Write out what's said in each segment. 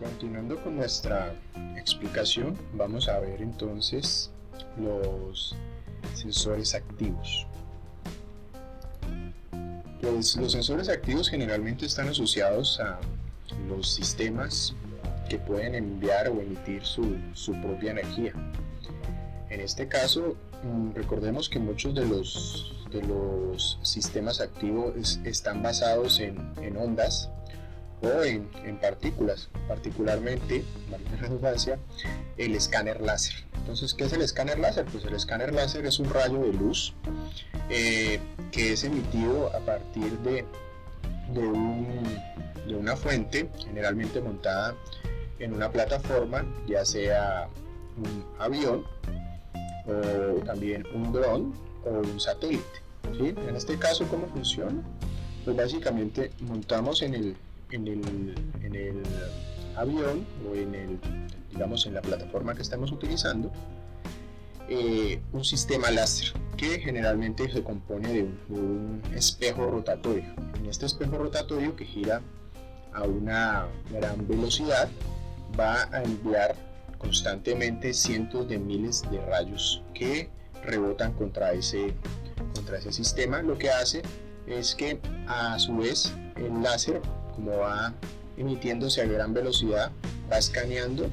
Continuando con nuestra explicación, vamos a ver entonces los sensores activos. Pues los sensores activos generalmente están asociados a los sistemas que pueden enviar o emitir su propia energía. En este caso, recordemos que muchos de los sistemas activos están basados en ondas o en partículas, particularmente, valga la redundancia, el escáner láser. Entonces, ¿qué es el escáner láser? Pues el escáner láser es un rayo de luz que es emitido a partir de una fuente, generalmente montada en una plataforma, ya sea un avión o también un dron o un satélite, ¿sí? En este caso, ¿cómo funciona? Pues básicamente montamos en el avión o digamos en la plataforma que estamos utilizando un sistema láser que generalmente se compone de un espejo rotatorio. En este espejo rotatorio, que gira a una gran velocidad, va a enviar constantemente cientos de miles de rayos que rebotan contra ese sistema. Lo que hace es que a su vez el láser, como va emitiéndose a gran velocidad, va escaneando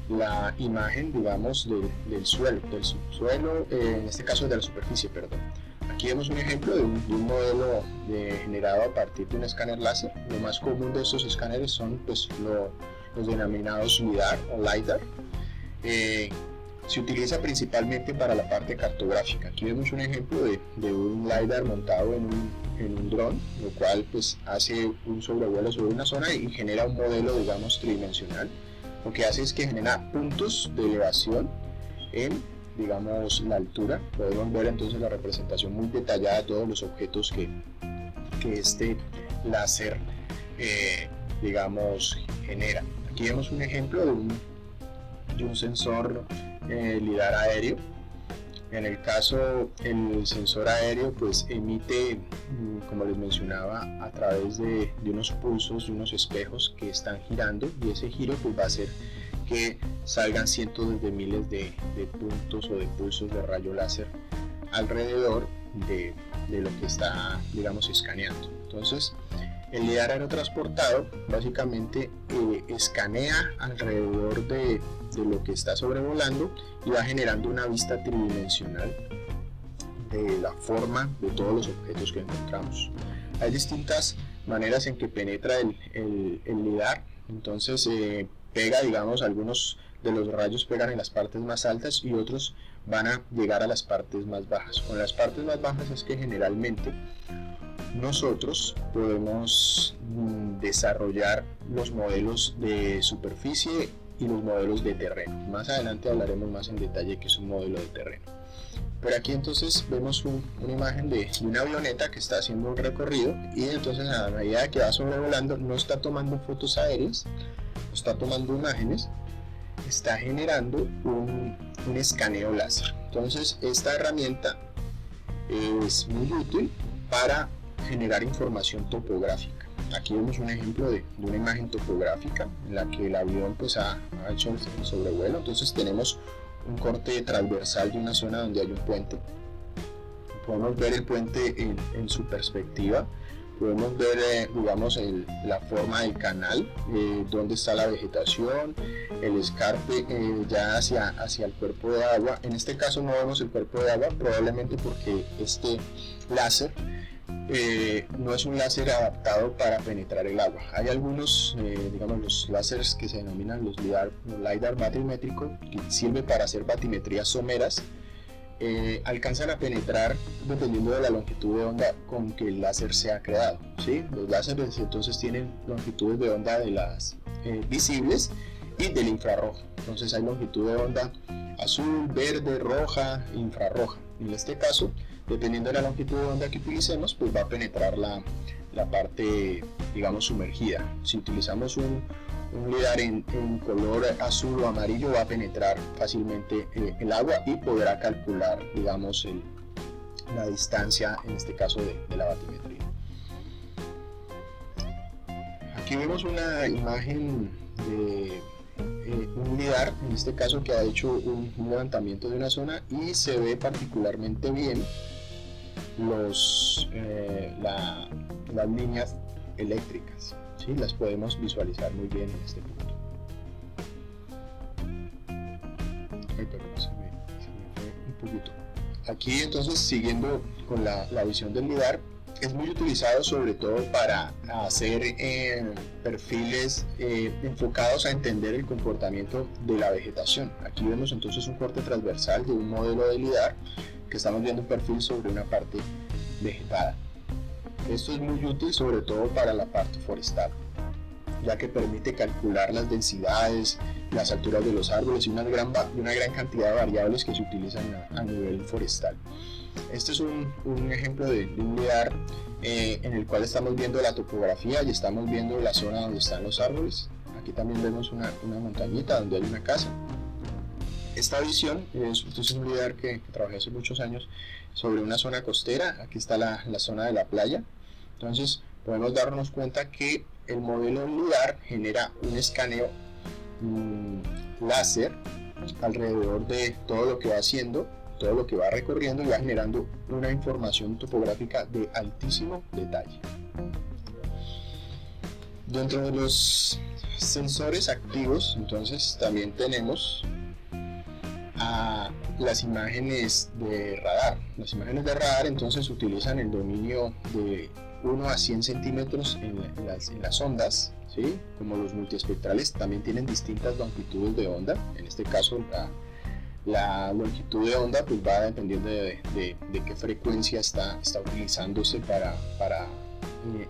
la imagen, digamos, del subsuelo, en este caso de la superficie, perdón. Aquí vemos un ejemplo de un modelo generado a partir de un escáner láser. Lo más común de estos escáneres son pues, los denominados LIDAR o LiDAR. Se utiliza principalmente para la parte cartográfica. Aquí vemos un ejemplo de un LiDAR montado en un dron, lo cual pues hace un sobrevuelo sobre una zona y genera un modelo, digamos, tridimensional. Lo que hace es que genera puntos de elevación en, digamos, la altura. Podemos ver entonces la representación muy detallada de todos los objetos que este láser, digamos, genera. Aquí vemos un ejemplo de un sensor LIDAR aéreo. En el caso, el sensor aéreo pues emite, como les mencionaba, a través de unos pulsos, de unos espejos que están girando, y ese giro pues va a hacer que salgan cientos de miles de puntos o de pulsos de rayo láser alrededor de lo que está, digamos, escaneando. Entonces, el LIDAR aerotransportado básicamente escanea alrededor de lo que está sobrevolando y va generando una vista tridimensional de la forma de todos los objetos que encontramos. Hay distintas maneras en que penetra el LIDAR. Entonces pega, digamos, algunos de los rayos pegan en las partes más altas y otros van a llegar a las partes más bajas. Con las partes más bajas es que generalmente nosotros podemos desarrollar los modelos de superficie y los modelos de terreno. Más adelante hablaremos más en detalle qué es un modelo de terreno. Pero aquí entonces vemos una imagen de una avioneta que está haciendo un recorrido, y entonces a medida que va sobrevolando no está tomando fotos aéreas, no está tomando imágenes, está generando un escaneo láser. Entonces esta herramienta es muy útil para generar información topográfica. Aquí vemos un ejemplo de una imagen topográfica en la que el avión pues ha hecho el sobrevuelo. Entonces tenemos un corte transversal de una zona donde hay un puente. Podemos ver el puente en su perspectiva. Podemos ver, digamos, la forma del canal, donde está la vegetación, el escarpe ya hacia el cuerpo de agua. En este caso no vemos el cuerpo de agua, probablemente porque este láser no es un láser adaptado para penetrar el agua. Hay algunos, digamos, los láseres que se denominan los LiDAR batimétrico, que sirven para hacer batimetrías someras. Alcanzan a penetrar dependiendo de la longitud de onda con que el láser se ha creado, ¿sí? Los láseres entonces tienen longitudes de onda de las visibles y del infrarrojo. Entonces hay longitud de onda azul, verde, roja, infrarroja. En este caso, dependiendo de la longitud de onda que utilicemos, pues va a penetrar la parte, digamos, sumergida. Si utilizamos un LIDAR en color azul o amarillo, va a penetrar fácilmente el agua y podrá calcular, digamos, la distancia, en este caso de la batimetría. Aquí vemos una imagen de un LIDAR, en este caso, que ha hecho un levantamiento de una zona y se ve particularmente bien las líneas eléctricas, ¿sí? Las podemos visualizar muy bien en este punto. Ay, perdón, se me fue un poquito. Aquí entonces, siguiendo con la visión del LIDAR, es muy utilizado sobre todo para hacer perfiles enfocados a entender el comportamiento de la vegetación. Aquí vemos entonces un corte transversal de un modelo de LIDAR que estamos viendo un perfil sobre una parte vegetada. Esto es muy útil sobre todo para la parte forestal, ya que permite calcular las densidades, las alturas de los árboles y una gran cantidad de variables que se utilizan a nivel forestal. Este es un ejemplo de un LIDAR en el cual estamos viendo la topografía y estamos viendo la zona donde están los árboles. Aquí también vemos una montañita donde hay una casa. Esta visión es un LIDAR que trabajé hace muchos años sobre una zona costera. Aquí está la zona de la playa. Entonces podemos darnos cuenta que el modelo LIDAR genera un escaneo láser alrededor de todo lo que va haciendo, todo lo que va recorriendo, y va generando una información topográfica de altísimo detalle. Dentro de los sensores activos, entonces, también tenemos las imágenes de radar. Las imágenes de radar entonces utilizan el dominio de 1 a 100 centímetros en las ondas, ¿sí? Como los multiespectrales también tienen distintas longitudes de onda. En este caso la longitud de onda pues va dependiendo de qué frecuencia está utilizándose para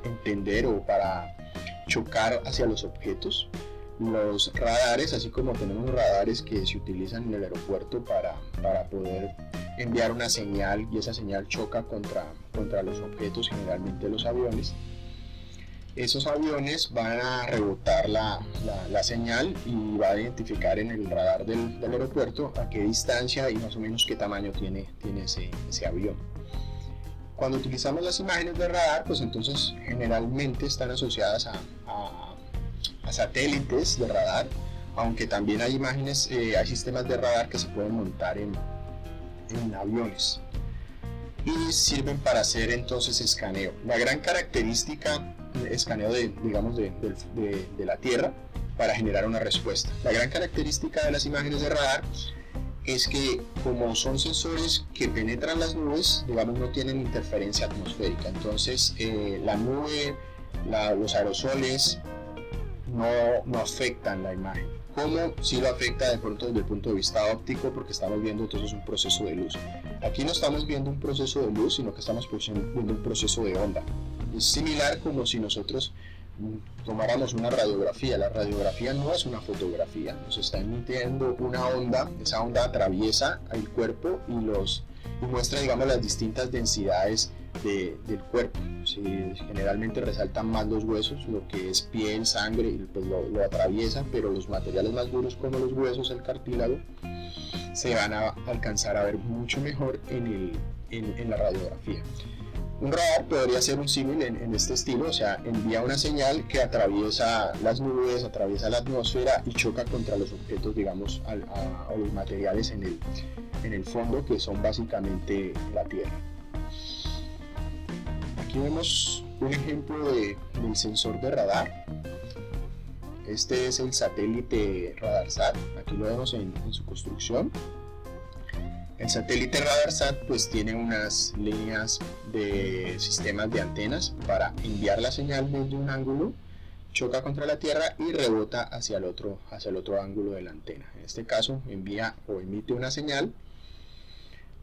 entender o para chocar hacia los objetos. Los radares, así como tenemos radares que se utilizan en el aeropuerto para poder enviar una señal, y esa señal choca contra los objetos, generalmente los aviones. Esos aviones van a rebotar la señal y va a identificar en el radar del aeropuerto a qué distancia y más o menos qué tamaño tiene ese avión. Cuando utilizamos las imágenes de radar, pues entonces generalmente están asociadas a satélites de radar, aunque también hay imágenes, hay sistemas de radar que se pueden montar en aviones y sirven para hacer entonces escaneo. La gran característica, escaneo de la Tierra para generar una respuesta. La gran característica de las imágenes de radar es que, como son sensores que penetran las nubes, digamos, no tienen interferencia atmosférica, entonces la nube, los aerosoles no afectan la imagen, como si lo afecta de pronto desde el punto de vista óptico, porque estamos viendo entonces un proceso de luz. Aquí no estamos viendo un proceso de luz, sino que estamos viendo un proceso de onda. Es similar como si nosotros tomáramos una radiografía. La radiografía no es una fotografía, nos está emitiendo una onda, esa onda atraviesa el cuerpo y muestra, digamos, las distintas densidades del cuerpo. Sí, generalmente resaltan más los huesos, lo que es piel, sangre, pues lo atraviesan, pero los materiales más duros como los huesos, el cartílago, se van a alcanzar a ver mucho mejor en la radiografía. Un radar podría ser un símil en este estilo, o sea, envía una señal que atraviesa las nubes, atraviesa la atmósfera y choca contra los objetos, digamos, o los materiales en el fondo, que son básicamente la Tierra. Aquí vemos un ejemplo del sensor de radar. Este es el satélite RadarSat, aquí lo vemos en su construcción. El satélite RadarSat pues tiene unas líneas de sistemas de antenas para enviar la señal desde un ángulo, choca contra la Tierra y rebota hacia el otro ángulo de la antena. En este caso envía o emite una señal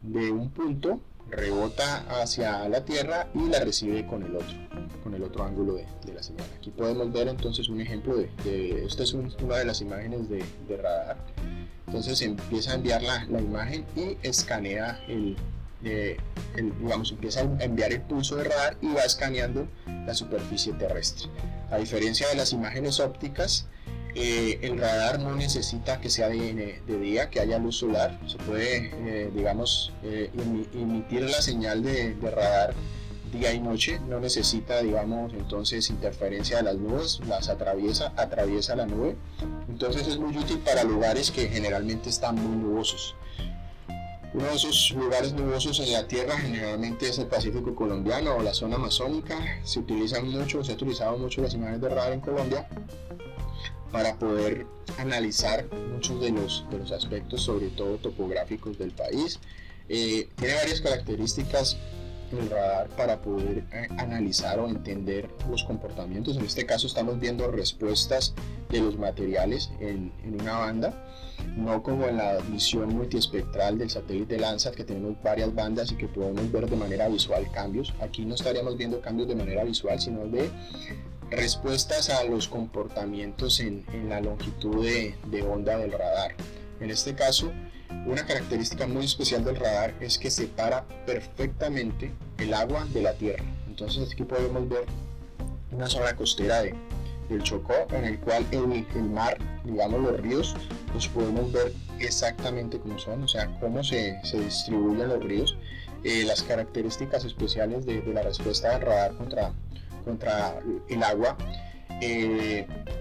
de un punto, rebota hacia la Tierra y la recibe con el otro ángulo de la señal. Aquí podemos ver entonces un ejemplo esta es una de las imágenes de radar. Entonces empieza a enviar la imagen y escanea empieza a enviar el pulso de radar y va escaneando la superficie terrestre. A diferencia de las imágenes ópticas, el radar no necesita que sea de día, que haya luz solar. Se puede emitir la señal de radar día y noche, no necesita, digamos, entonces interferencia de las nubes, las atraviesa la nube, entonces es muy útil para lugares que generalmente están muy nubosos. Uno de esos lugares nubosos en la Tierra generalmente es el Pacífico colombiano o la zona amazónica. Se ha utilizado mucho las imágenes de radar en Colombia para poder analizar muchos de los aspectos, sobre todo topográficos del país. Tiene varias características el radar para poder analizar o entender los comportamientos. En este caso estamos viendo respuestas de los materiales en una banda, no como en la visión multiespectral del satélite Landsat, que tenemos varias bandas y que podemos ver de manera visual cambios. Aquí no estaríamos viendo cambios de manera visual, sino de respuestas a los comportamientos en la longitud de onda del radar. En este caso, una característica muy especial del radar es que separa perfectamente el agua de la tierra. Entonces aquí podemos ver una zona costera del Chocó, en el cual el mar, digamos los ríos, los podemos ver exactamente como son, o sea, cómo se distribuyen los ríos, las características especiales de la respuesta del radar contra el agua.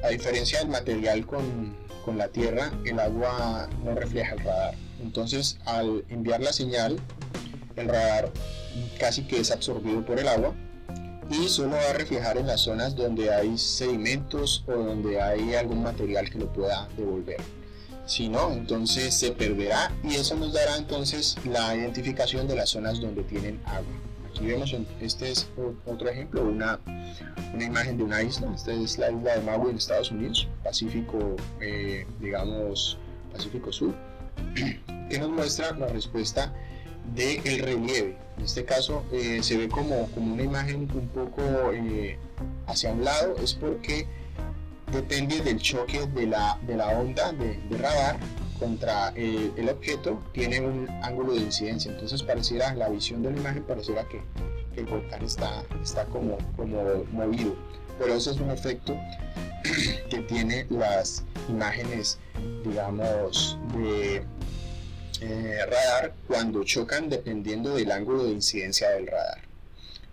A diferencia del material con la tierra, el agua no refleja el radar. Entonces, al enviar la señal, el radar casi que es absorbido por el agua y solo va a reflejar en las zonas donde hay sedimentos o donde hay algún material que lo pueda devolver. Si no, entonces se perderá y eso nos dará entonces la identificación de las zonas donde tienen agua. Aquí vemos, este es otro ejemplo, una imagen de una isla. Esta es la isla de Maui en Estados Unidos, Pacífico, Pacífico Sur, que nos muestra la respuesta del relieve. En este caso se ve como una imagen un poco hacia un lado, es porque depende del choque de la onda de radar contra el objeto, tiene un ángulo de incidencia. Entonces pareciera, la visión de la imagen pareciera que el volcán está como movido, pero ese es un efecto que tiene las imágenes, digamos, de radar cuando chocan dependiendo del ángulo de incidencia del radar.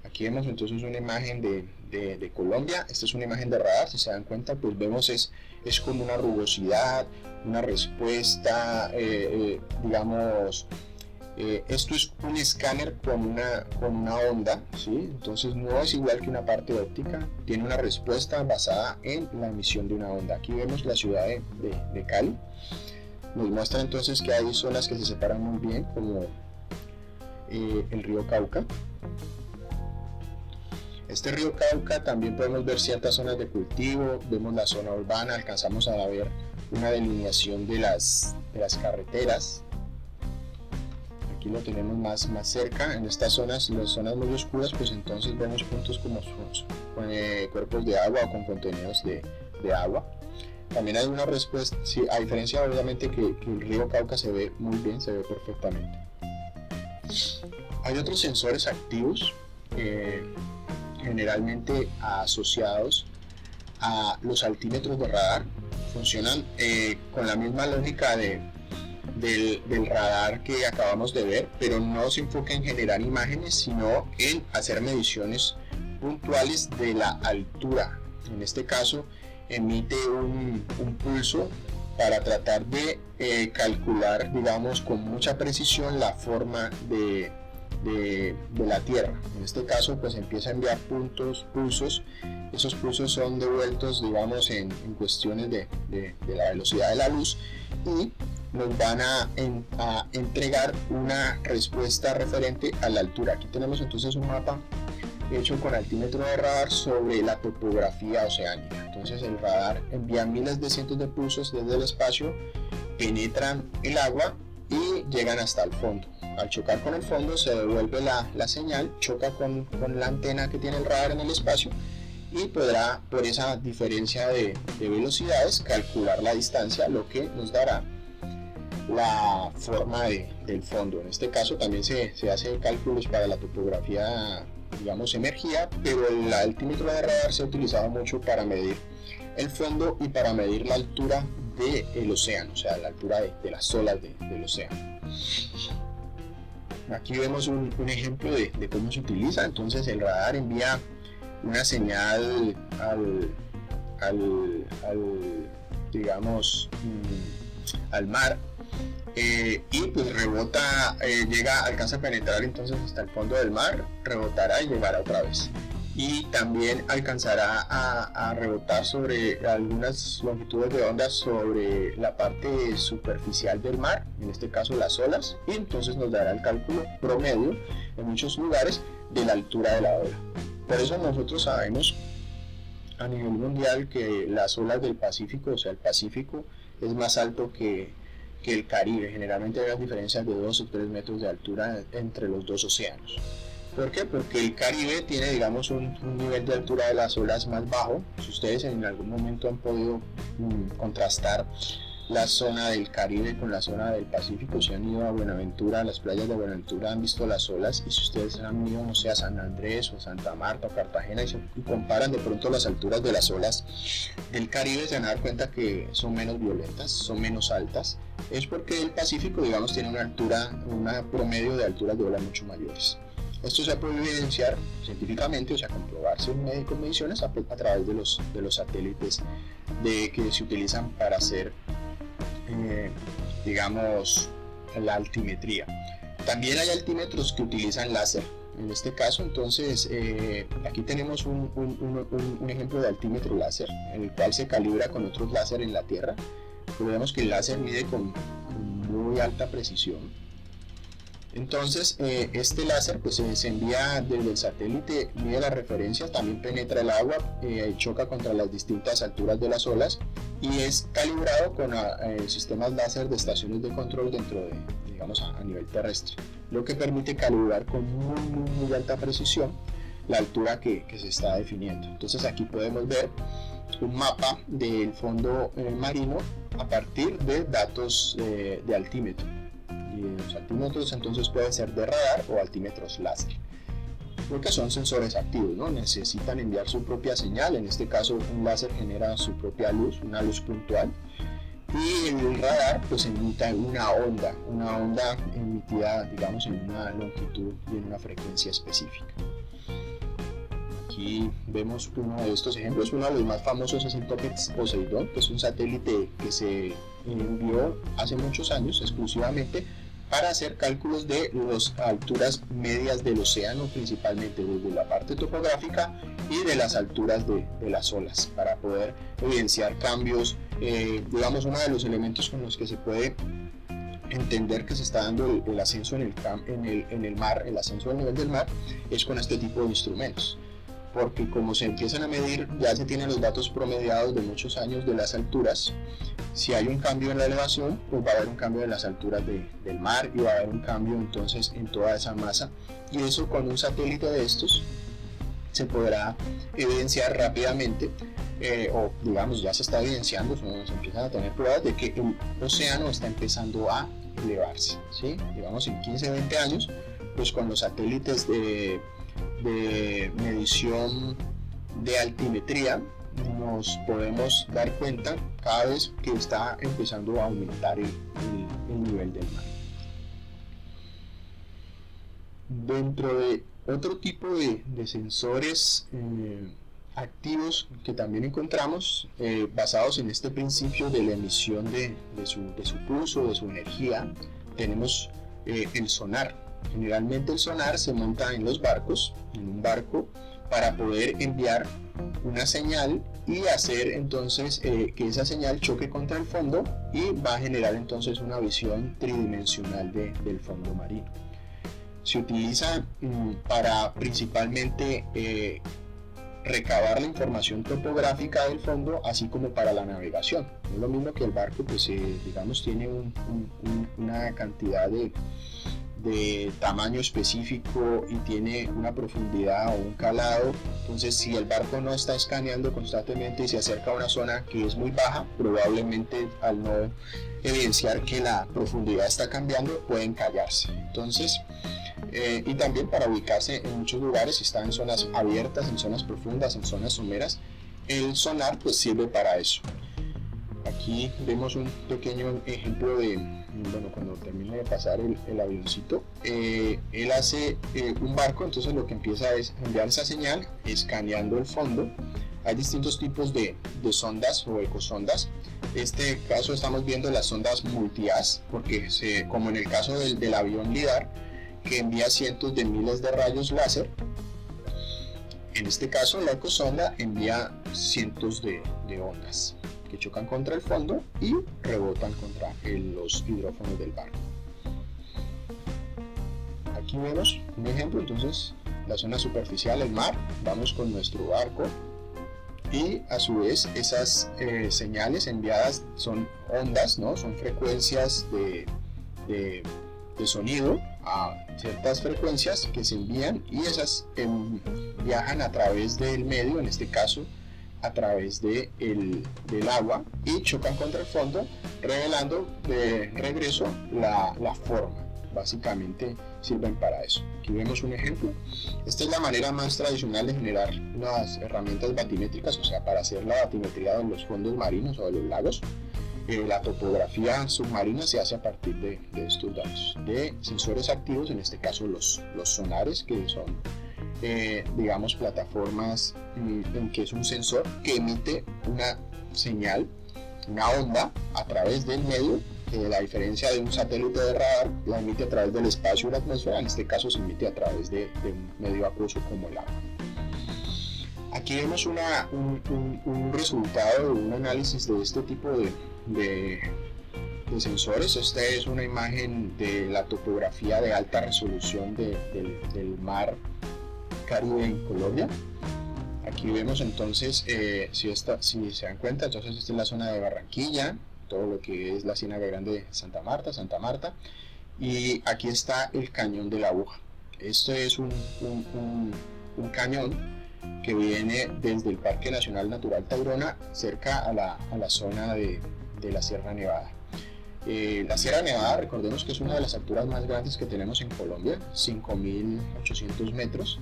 Aquí vemos entonces una imagen de Colombia. Esta es una imagen de radar, si se dan cuenta, pues vemos es como una rugosidad, una respuesta, digamos, esto es un escáner con una onda, ¿sí? Entonces no es igual que una parte óptica, tiene una respuesta basada en la emisión de una onda. Aquí vemos la ciudad de Cali, nos muestra entonces que hay zonas que se separan muy bien, como el río Cauca. Este río Cauca también podemos ver ciertas zonas de cultivo, vemos la zona urbana, alcanzamos a ver una delineación de las carreteras. Aquí lo tenemos más cerca. En estas zonas, las zonas muy oscuras, pues entonces vemos puntos como con cuerpos de agua o con contenidos de agua. También hay una respuesta, sí, a diferencia obviamente que el río Cauca se ve muy bien, se ve perfectamente. Hay otros sensores activos, generalmente asociados a los altímetros de radar. Funcionan con la misma lógica del radar que acabamos de ver, pero no se enfoca en generar imágenes, sino en hacer mediciones puntuales de la altura. En este caso, emite un pulso para tratar de calcular, digamos, con mucha precisión la forma de la Tierra. En este caso, pues empieza a enviar pulsos. Esos pulsos son devueltos, digamos, en cuestiones de la velocidad de la luz y nos van a entregar una respuesta referente a la altura. Aquí tenemos entonces un mapa hecho con altímetro de radar sobre la topografía oceánica. Entonces el radar envía miles de cientos de pulsos desde el espacio, penetran el agua y llegan hasta el fondo. Al chocar con el fondo se devuelve la señal, choca con la antena que tiene el radar en el espacio y podrá, por esa diferencia de velocidades, calcular la distancia, lo que nos dará la forma del fondo. En este caso también se hace cálculos para la topografía, digamos, emergida, pero el altímetro de radar se ha utilizado mucho para medir el fondo y para medir la altura del océano, o sea, la altura de las olas del océano. Aquí vemos un ejemplo de cómo se utiliza. Entonces el radar envía una señal digamos, al mar, y pues rebota, alcanza a penetrar entonces hasta el fondo del mar, rebotará y llegará otra vez. Y también alcanzará a rebotar sobre algunas longitudes de onda sobre la parte superficial del mar, en este caso las olas, y entonces nos dará el cálculo promedio en muchos lugares de la altura de la ola. Por eso nosotros sabemos a nivel mundial que las olas del Pacífico, o sea, el Pacífico es más alto que el Caribe. Generalmente hay diferencias de 2 o 3 metros de altura entre los dos océanos. ¿Por qué? Porque el Caribe tiene, digamos, un nivel de altura de las olas más bajo. Si ustedes en algún momento han podido contrastar la zona del Caribe con la zona del Pacífico, si han ido a Buenaventura, a las playas de Buenaventura, han visto las olas, y si ustedes han ido, no sé, a San Andrés o Santa Marta o Cartagena y comparan de pronto las alturas de las olas del Caribe, se van a dar cuenta que son menos violentas, son menos altas. Es porque el Pacífico, digamos, tiene una promedio de alturas de olas mucho mayores. Esto se puede evidenciar científicamente, o sea, comprobarse con mediciones a través de los satélites que se utilizan para hacer, digamos, la altimetría. También hay altímetros que utilizan láser. En este caso, entonces, aquí tenemos un ejemplo de altímetro láser, en el cual se calibra con otros láser en la Tierra. Pero vemos que el láser mide con muy alta precisión. Entonces, este láser pues se envía desde el satélite, mide las referencias, también penetra el agua, choca contra las distintas alturas de las olas y es calibrado con sistemas láser de estaciones de control dentro de, digamos, a nivel terrestre, lo que permite calibrar con muy alta precisión la altura que se está definiendo. Entonces aquí podemos ver un mapa del fondo marino a partir de datos de altímetro. Y los altímetros entonces pueden ser de radar o altímetros láser, porque son sensores activos, ¿no? Necesitan enviar su propia señal. En este caso un láser genera su propia luz, una luz puntual, y el radar pues emite una onda emitida, digamos, en una longitud y en una frecuencia específica. Aquí vemos uno de estos ejemplos. Uno de los más famosos es el TOPEX Poseidón, que es un satélite que se envió hace muchos años exclusivamente para hacer cálculos de las alturas medias del océano, principalmente desde la parte topográfica y de las alturas de las olas, para poder evidenciar cambios. Digamos, uno de los elementos con los que se puede entender que se está dando el ascenso en el mar, el ascenso del nivel del mar, es con este tipo de instrumentos, porque como se empiezan a medir, ya se tienen los datos promediados de muchos años de las alturas. Si hay un cambio en la elevación, pues va a haber un cambio en las alturas del mar y va a haber un cambio entonces en toda esa masa, y eso con un satélite de estos se podrá evidenciar rápidamente, o digamos ya se está evidenciando, se empiezan a tener pruebas de que el océano está empezando a elevarse, ¿sí? Digamos en 15-20 años, pues con los satélites de medición de altimetría nos podemos dar cuenta cada vez que está empezando a aumentar el nivel del mar. Dentro de otro tipo de sensores activos que también encontramos, basados en este principio de la emisión de su pulso, de su energía, tenemos el sonar. Generalmente el sonar se monta en los barcos, en un barco, para poder enviar una señal y hacer entonces que esa señal choque contra el fondo, y va a generar entonces una visión tridimensional del fondo marino. Se utiliza para principalmente recabar la información topográfica del fondo, así como para la navegación. No es lo mismo que el barco, pues digamos, tiene una cantidad de tamaño específico y tiene una profundidad o un calado. Entonces, si el barco no está escaneando constantemente y se acerca a una zona que es muy baja, probablemente al no evidenciar que la profundidad está cambiando, pueden callarse. Entonces, y también para ubicarse en muchos lugares, si está en zonas abiertas, en zonas profundas, en zonas someras, el sonar pues sirve para eso. Aquí vemos un pequeño ejemplo de, bueno, cuando termina de pasar el avioncito, él hace un barco, entonces lo que empieza es enviar esa señal escaneando el fondo. Hay distintos tipos de sondas o ecosondas. En este caso estamos viendo las sondas multi-haz, porque como en el caso del avión LIDAR, que envía cientos de miles de rayos láser, en este caso la ecosonda envía cientos de ondas que chocan contra el fondo y rebotan contra los hidrófonos del barco. Aquí vemos un ejemplo, entonces la zona superficial, el mar, vamos con nuestro barco y a su vez esas señales enviadas son ondas, ¿no? Son frecuencias de sonido a ciertas frecuencias que se envían y esas viajan a través del medio, en este caso a través del agua, y chocan contra el fondo, revelando de regreso la forma. Básicamente sirven para eso. Aquí vemos un ejemplo. Esta es la manera más tradicional de generar unas herramientas batimétricas, o sea, para hacer la batimetría de los fondos marinos o de los lagos. La topografía submarina se hace a partir de estos datos, de sensores activos, en este caso los sonares, que son digamos plataformas en que es un sensor que emite una señal, una onda a través del medio. La diferencia de un satélite de radar la emite a través del espacio y la atmósfera, en este caso se emite a través de un medio acuoso como el agua. Aquí vemos un resultado de un análisis de este tipo de sensores. Esta es una imagen de la topografía de alta resolución del mar Caribe en Colombia. Aquí vemos entonces, si se dan cuenta, entonces esta es la zona de Barranquilla, todo lo que es la Ciénaga Grande de Santa Marta, y aquí está el Cañón de la Aguja. Este es un cañón que viene desde el Parque Nacional Natural Tayrona cerca a la zona de la Sierra Nevada. La Sierra Nevada, recordemos que es una de las alturas más grandes que tenemos en Colombia, 5.800 metros,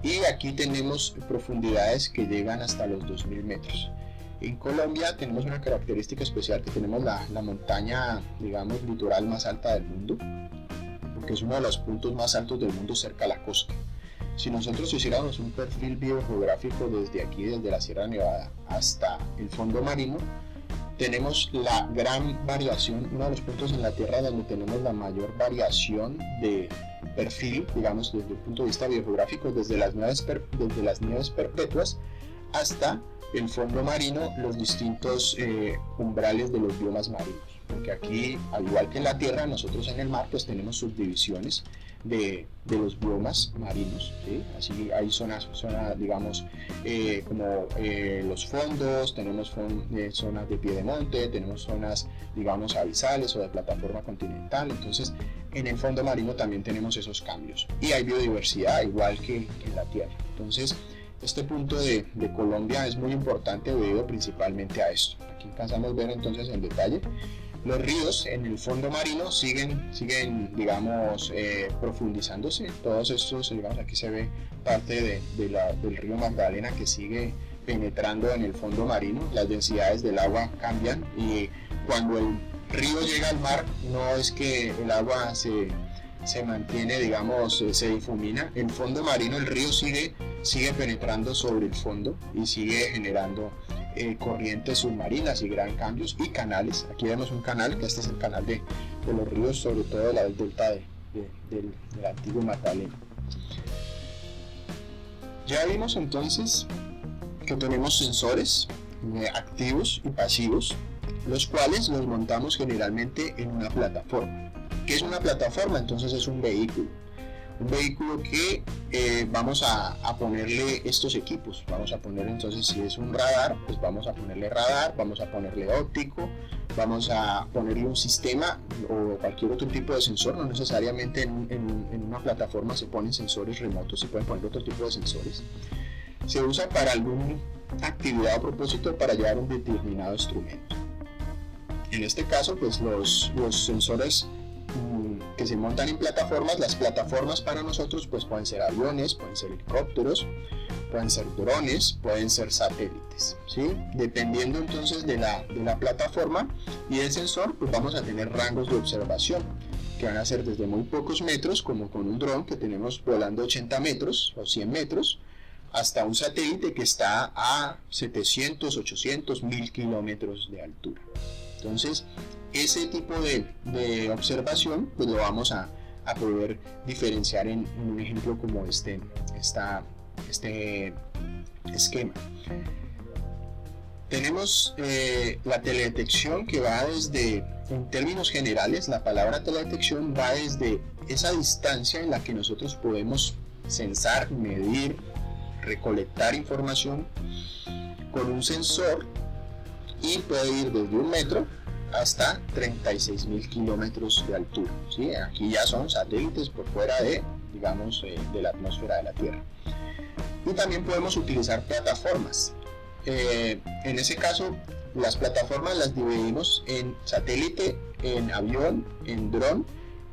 y aquí tenemos profundidades que llegan hasta los 2.000 metros. En Colombia tenemos una característica especial, que tenemos la montaña, digamos, litoral más alta del mundo, porque es uno de los puntos más altos del mundo cerca a la costa. Si nosotros hiciéramos un perfil biogeográfico desde aquí, desde la Sierra Nevada hasta el fondo marino, tenemos la gran variación, uno de los puntos en la Tierra donde tenemos la mayor variación de perfil, digamos, desde el punto de vista biogeográfico, desde las nieves perpetuas hasta el fondo marino, los distintos umbrales de los biomas marinos, porque aquí, al igual que en la tierra, nosotros en el mar pues tenemos subdivisiones de los biomas marinos, ¿sí? Así hay zonas digamos, como los fondos, tenemos zonas de piedemonte, tenemos zonas, digamos, abisales o de plataforma continental. Entonces en el fondo marino también tenemos esos cambios y hay biodiversidad igual que en la tierra. Entonces este punto de Colombia es muy importante debido principalmente a esto. Aquí alcanzamos a ver entonces en detalle. Los ríos en el fondo marino siguen digamos, profundizándose. Todos estos, digamos, aquí se ve parte del río Magdalena que sigue penetrando en el fondo marino. Las densidades del agua cambian y cuando el río llega al mar, no es que el agua se mantiene, digamos, se difumina. El fondo marino, el río sigue penetrando sobre el fondo y sigue generando corrientes submarinas y gran cambios y canales. Aquí vemos un canal, que este es el canal de los ríos, sobre todo de la delta del antiguo Magdalena. Ya vimos entonces que tenemos sensores activos y pasivos, los cuales los montamos generalmente en una plataforma. ¿Qué es una plataforma? Entonces es un vehículo que vamos a ponerle estos equipos. Vamos a poner, entonces, si es un radar, pues vamos a ponerle radar, vamos a ponerle óptico, vamos a ponerle un sistema o cualquier otro tipo de sensor. No necesariamente en una plataforma se ponen sensores remotos, se pueden poner otro tipo de sensores. Se usa para alguna actividad o propósito, para llevar un determinado instrumento. En este caso, pues los sensores que se montan en plataformas, las plataformas para nosotros pues pueden ser aviones, pueden ser helicópteros, pueden ser drones, pueden ser satélites, ¿sí? Dependiendo entonces de la plataforma y del sensor, pues vamos a tener rangos de observación que van a ser desde muy pocos metros, como con un dron que tenemos volando 80 metros o 100 metros, hasta un satélite que está a 700, 800, 1000 kilómetros de altura. Entonces, ese tipo de observación pues lo vamos a poder diferenciar en un ejemplo como este esquema. Tenemos la teledetección, que va desde, en términos generales, la palabra teledetección va desde esa distancia en la que nosotros podemos censar, medir, recolectar información con un sensor, y puede ir desde 1 metro hasta 36.000 kilómetros de altura, ¿sí? Aquí ya son satélites por fuera de, digamos, de la atmósfera de la Tierra. Y también podemos utilizar plataformas. En ese caso, las plataformas las dividimos en satélite, en avión, en dron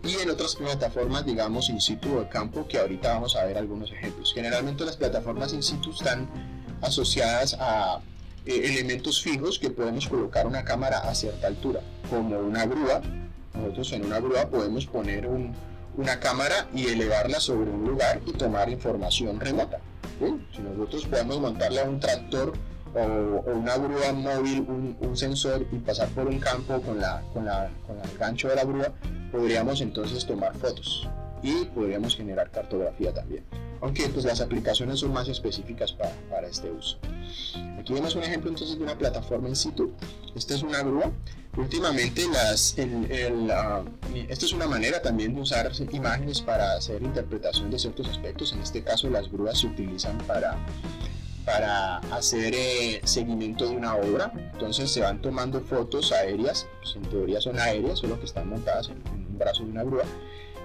y en otras plataformas, digamos, in situ o de campo, que ahorita vamos a ver algunos ejemplos. Generalmente las plataformas in situ están asociadas a elementos fijos que podemos colocar una cámara a cierta altura, como una grúa. Nosotros en una grúa podemos poner una cámara y elevarla sobre un lugar y tomar información remota, ¿sí? Si nosotros podemos montarle a un tractor o una grúa móvil un sensor y pasar por un campo con el gancho de la grúa, podríamos entonces tomar fotos y podríamos generar cartografía también, aunque pues las aplicaciones son más específicas para este uso. Aquí vemos un ejemplo entonces de una plataforma in situ. Esta es una grúa. Últimamente esta es una manera también de usar imágenes para hacer interpretación de ciertos aspectos. En este caso las grúas se utilizan para hacer seguimiento de una obra. Entonces se van tomando fotos aéreas, pues en teoría son aéreas, solo que están montadas en un brazo de una grúa,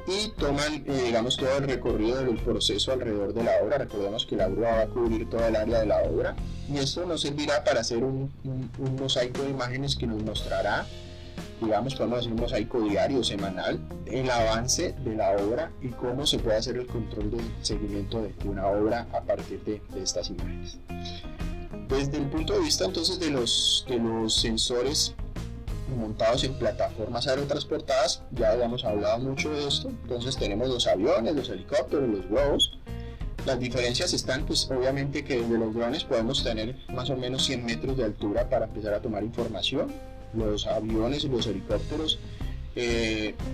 y toman, digamos, todo el recorrido del proceso alrededor de la obra. Recordemos que la grúa va a cubrir toda el área de la obra, y esto nos servirá para hacer un mosaico de imágenes que nos mostrará, digamos, podemos hacer un mosaico diario, semanal, el avance de la obra y cómo se puede hacer el control del seguimiento de una obra a partir de estas imágenes. Desde el punto de vista entonces de los sensores montados en plataformas aerotransportadas, ya habíamos hablado mucho de esto. Entonces tenemos los aviones, los helicópteros, los globos. Las diferencias están, pues obviamente, que desde los drones podemos tener más o menos 100 metros de altura para empezar a tomar información. Los aviones y los helicópteros,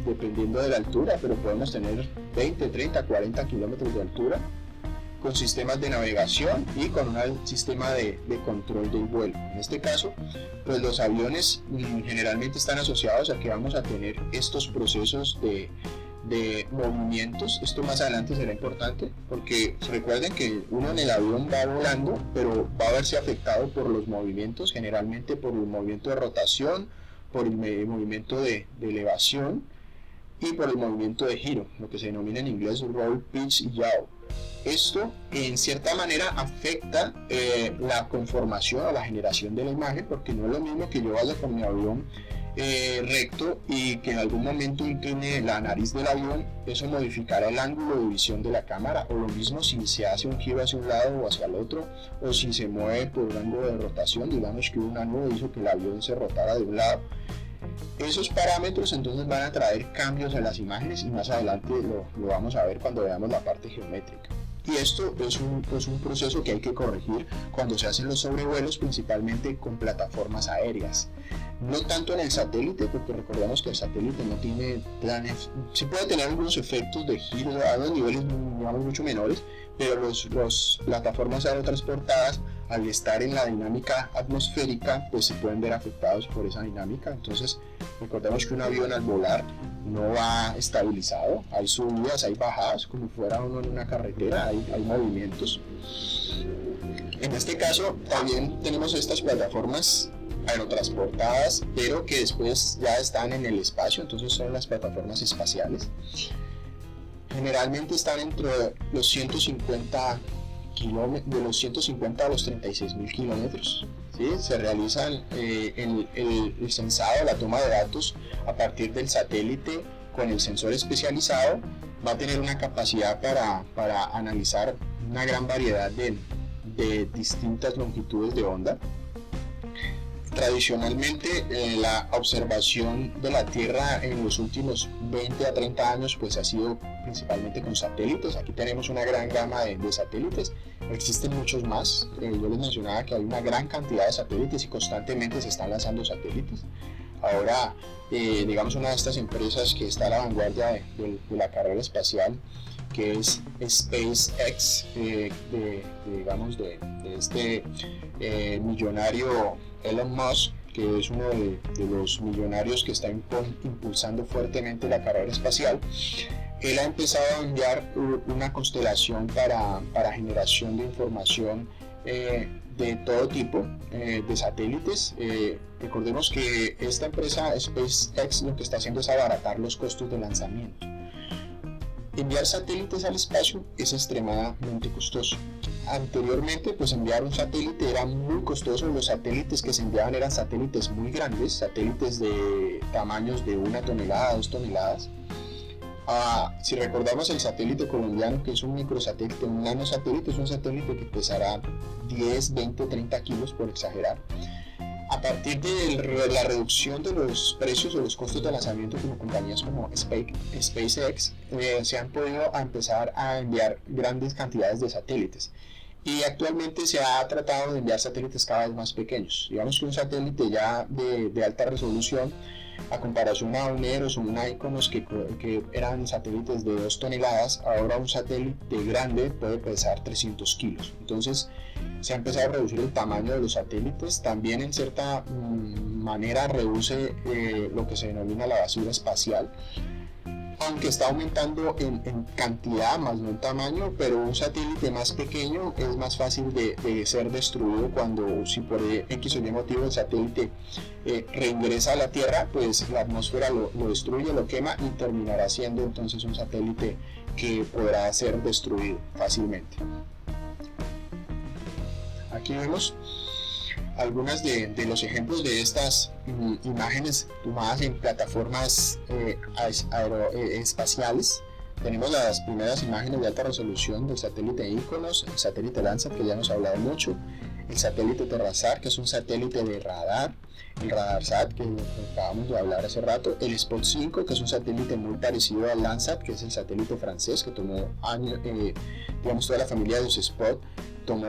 dependiendo de la altura, pero podemos tener 20, 30, 40 kilómetros de altura, con sistemas de navegación y con un sistema de control del vuelo. En este caso, pues los aviones generalmente están asociados a que vamos a tener estos procesos de movimientos. Esto más adelante será importante, porque recuerden que uno en el avión va volando, pero va a verse afectado por los movimientos, generalmente por el movimiento de rotación, por el movimiento de elevación y por el movimiento de giro, lo que se denomina en inglés roll, pitch y yaw. Esto en cierta manera afecta la conformación o la generación de la imagen, porque no es lo mismo que yo vaya con mi avión recto y que en algún momento incline la nariz del avión. Eso modificará el ángulo de visión de la cámara, o lo mismo si se hace un giro hacia un lado o hacia el otro, o si se mueve por un ángulo de rotación. Digamos que una nube hizo que el avión se rotara de un lado. Esos parámetros entonces van a traer cambios en las imágenes, y más adelante lo vamos a ver cuando veamos la parte geométrica. Y esto es un proceso que hay que corregir cuando se hacen los sobrevuelos, principalmente con plataformas aéreas. No tanto en el satélite, porque recordemos que el satélite no tiene planes, sí puede tener algunos efectos de giro a los niveles, digamos, mucho menores, pero las plataformas aerotransportadas, al estar en la dinámica atmosférica, pues se pueden ver afectados por esa dinámica. Entonces recordemos que un avión al volar no va estabilizado, hay subidas, hay bajadas, como fuera uno en una carretera, hay movimientos. En este caso también tenemos estas plataformas aerotransportadas, pero que después ya están en el espacio, entonces son las plataformas espaciales. Generalmente están entre los 150 de los 150 a los 36.000 kilómetros. ¿Sí? Se realizan el censado, la toma de datos a partir del satélite con el sensor especializado. Va a tener una capacidad para analizar una gran variedad de distintas longitudes de onda. Tradicionalmente, la observación de la Tierra en los últimos 20 a 30 años pues ha sido principalmente con satélites. Aquí tenemos una gran gama de satélites, existen muchos más. Yo les mencionaba que hay una gran cantidad de satélites y constantemente se están lanzando satélites. Ahora, digamos, una de estas empresas que está a la vanguardia de la carrera espacial, que es SpaceX, digamos, de este millonario Elon Musk, que es uno de los millonarios que está impulsando fuertemente la carrera espacial. Él ha empezado a enviar una constelación para generación de información de todo tipo de satélites. Recordemos que esta empresa SpaceX lo que está haciendo es abaratar los costos de lanzamiento. Enviar satélites al espacio es extremadamente costoso. Anteriormente, pues enviar un satélite era muy costoso. Los satélites que se enviaban eran satélites muy grandes, satélites de tamaños de 1 tonelada, 2 toneladas. Si recordamos el satélite colombiano, que es un microsatélite, un nanosatélite, es un satélite que pesará 10, 20, 30 kilos por exagerar. A partir de la reducción de los precios o los costos de lanzamiento como compañías como SpaceX, se han podido empezar a enviar grandes cantidades de satélites. Y actualmente se ha tratado de enviar satélites cada vez más pequeños. Digamos que un satélite ya de alta resolución, a comparación a un Eros o un Iconos que eran satélites de 2 toneladas, ahora un satélite grande puede pesar 300 kilos. Entonces se ha empezado a reducir el tamaño de los satélites. También en cierta manera reduce lo que se denomina la basura espacial, aunque está aumentando en cantidad más no en tamaño. Pero un satélite más pequeño es más fácil de ser destruido cuando, si por X o Y motivo el satélite reingresa a la Tierra, pues la atmósfera lo destruye, lo quema y terminará siendo entonces un satélite que podrá ser destruido fácilmente. Aquí vemos algunas de los ejemplos de estas imágenes tomadas en plataformas espaciales. Tenemos las primeras imágenes de alta resolución del satélite Iconos, el satélite Landsat, que ya hemos hablado mucho, el satélite TerraSat, que es un satélite de radar, el RadarSat, que acabamos de hablar hace rato, el Spot 5, que es un satélite muy parecido al Landsat, que es el satélite francés, que tomó años, digamos, toda la familia de los Spot tomó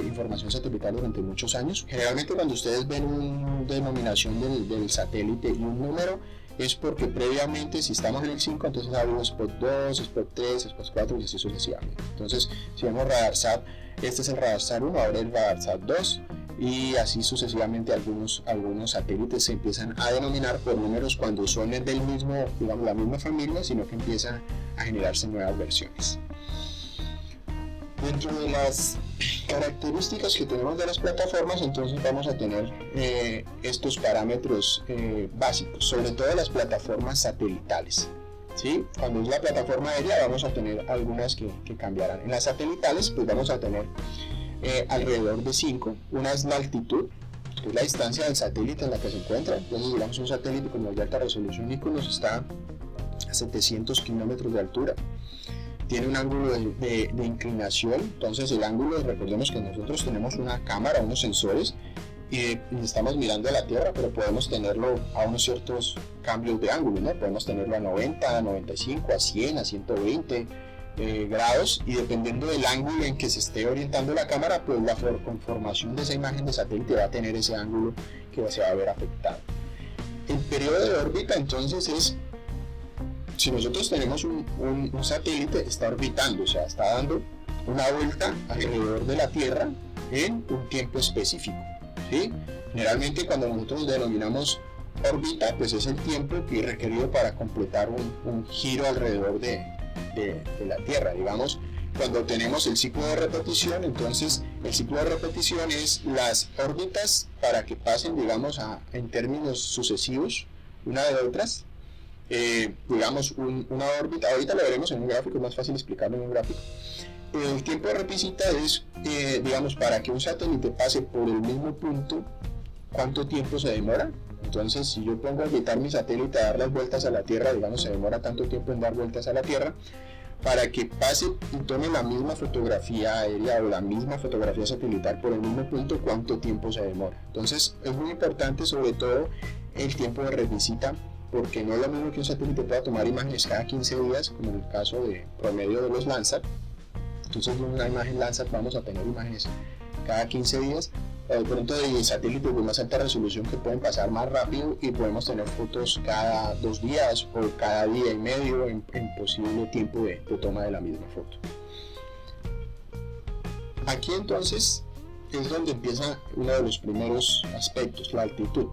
información satelital durante muchos años. Generalmente cuando ustedes ven una denominación del satélite y un número, es porque previamente, si estamos en el 5, entonces ha habido Spot 2, Spot 3, Spot 4 y así sucesivamente. Entonces, si vemos RadarSat, este es el RadarSat 1, ahora el RadarSat 2, y así sucesivamente algunos satélites se empiezan a denominar por números cuando son del mismo, digamos, la misma familia, sino que empiezan a generarse nuevas versiones. Dentro de las características que tenemos de las plataformas, entonces vamos a tener estos parámetros básicos, sobre todo las plataformas satelitales. ¿Sí? Cuando es la plataforma aérea vamos a tener algunas que cambiarán. En las satelitales pues vamos a tener alrededor de 5. Una es la altitud, que es la distancia del satélite en la que se encuentra. Entonces, digamos, un satélite como el de alta resolución Iconos está a 700 kilómetros de altura. Tiene un ángulo de inclinación. Entonces el ángulo, recordemos que nosotros tenemos una cámara, unos sensores, y estamos mirando a la Tierra, pero podemos tenerlo a unos ciertos cambios de ángulo, ¿no? Podemos tenerlo a 90, a 95, a 100, a 120 grados, y dependiendo del ángulo en que se esté orientando la cámara, pues la conformación de esa imagen de satélite va a tener ese ángulo que se va a ver afectado. El periodo de órbita entonces es, si nosotros tenemos un satélite, está orbitando, o sea, está dando una vuelta alrededor de la Tierra en un tiempo específico, ¿sí? Generalmente cuando nosotros denominamos órbita, pues es el tiempo que es requerido para completar un giro alrededor de la Tierra. Digamos, cuando tenemos el ciclo de repetición, entonces el ciclo de repetición es las órbitas para que pasen, digamos, en términos sucesivos, una de otras. Digamos, una órbita, ahorita lo veremos en un gráfico, es más fácil explicarlo en un gráfico. El tiempo de revisita es, digamos, para que un satélite pase por el mismo punto, ¿cuánto tiempo se demora? Entonces, si yo pongo a orbitar mi satélite a dar las vueltas a la Tierra, digamos, se demora tanto tiempo en dar vueltas a la Tierra, para que pase y tome la misma fotografía aérea o la misma fotografía satelital por el mismo punto, cuánto tiempo se demora. Entonces es muy importante sobre todo el tiempo de revisita, porque no es lo mismo que un satélite pueda tomar imágenes cada 15 días, como en el caso de promedio de los Landsat. Entonces en una imagen Landsat vamos a tener imágenes cada 15 días, de pronto de satélites de más alta resolución que pueden pasar más rápido y podemos tener fotos cada 2 días o cada día y medio en posible tiempo de toma de la misma foto. Aquí entonces es donde empieza uno de los primeros aspectos, la altitud.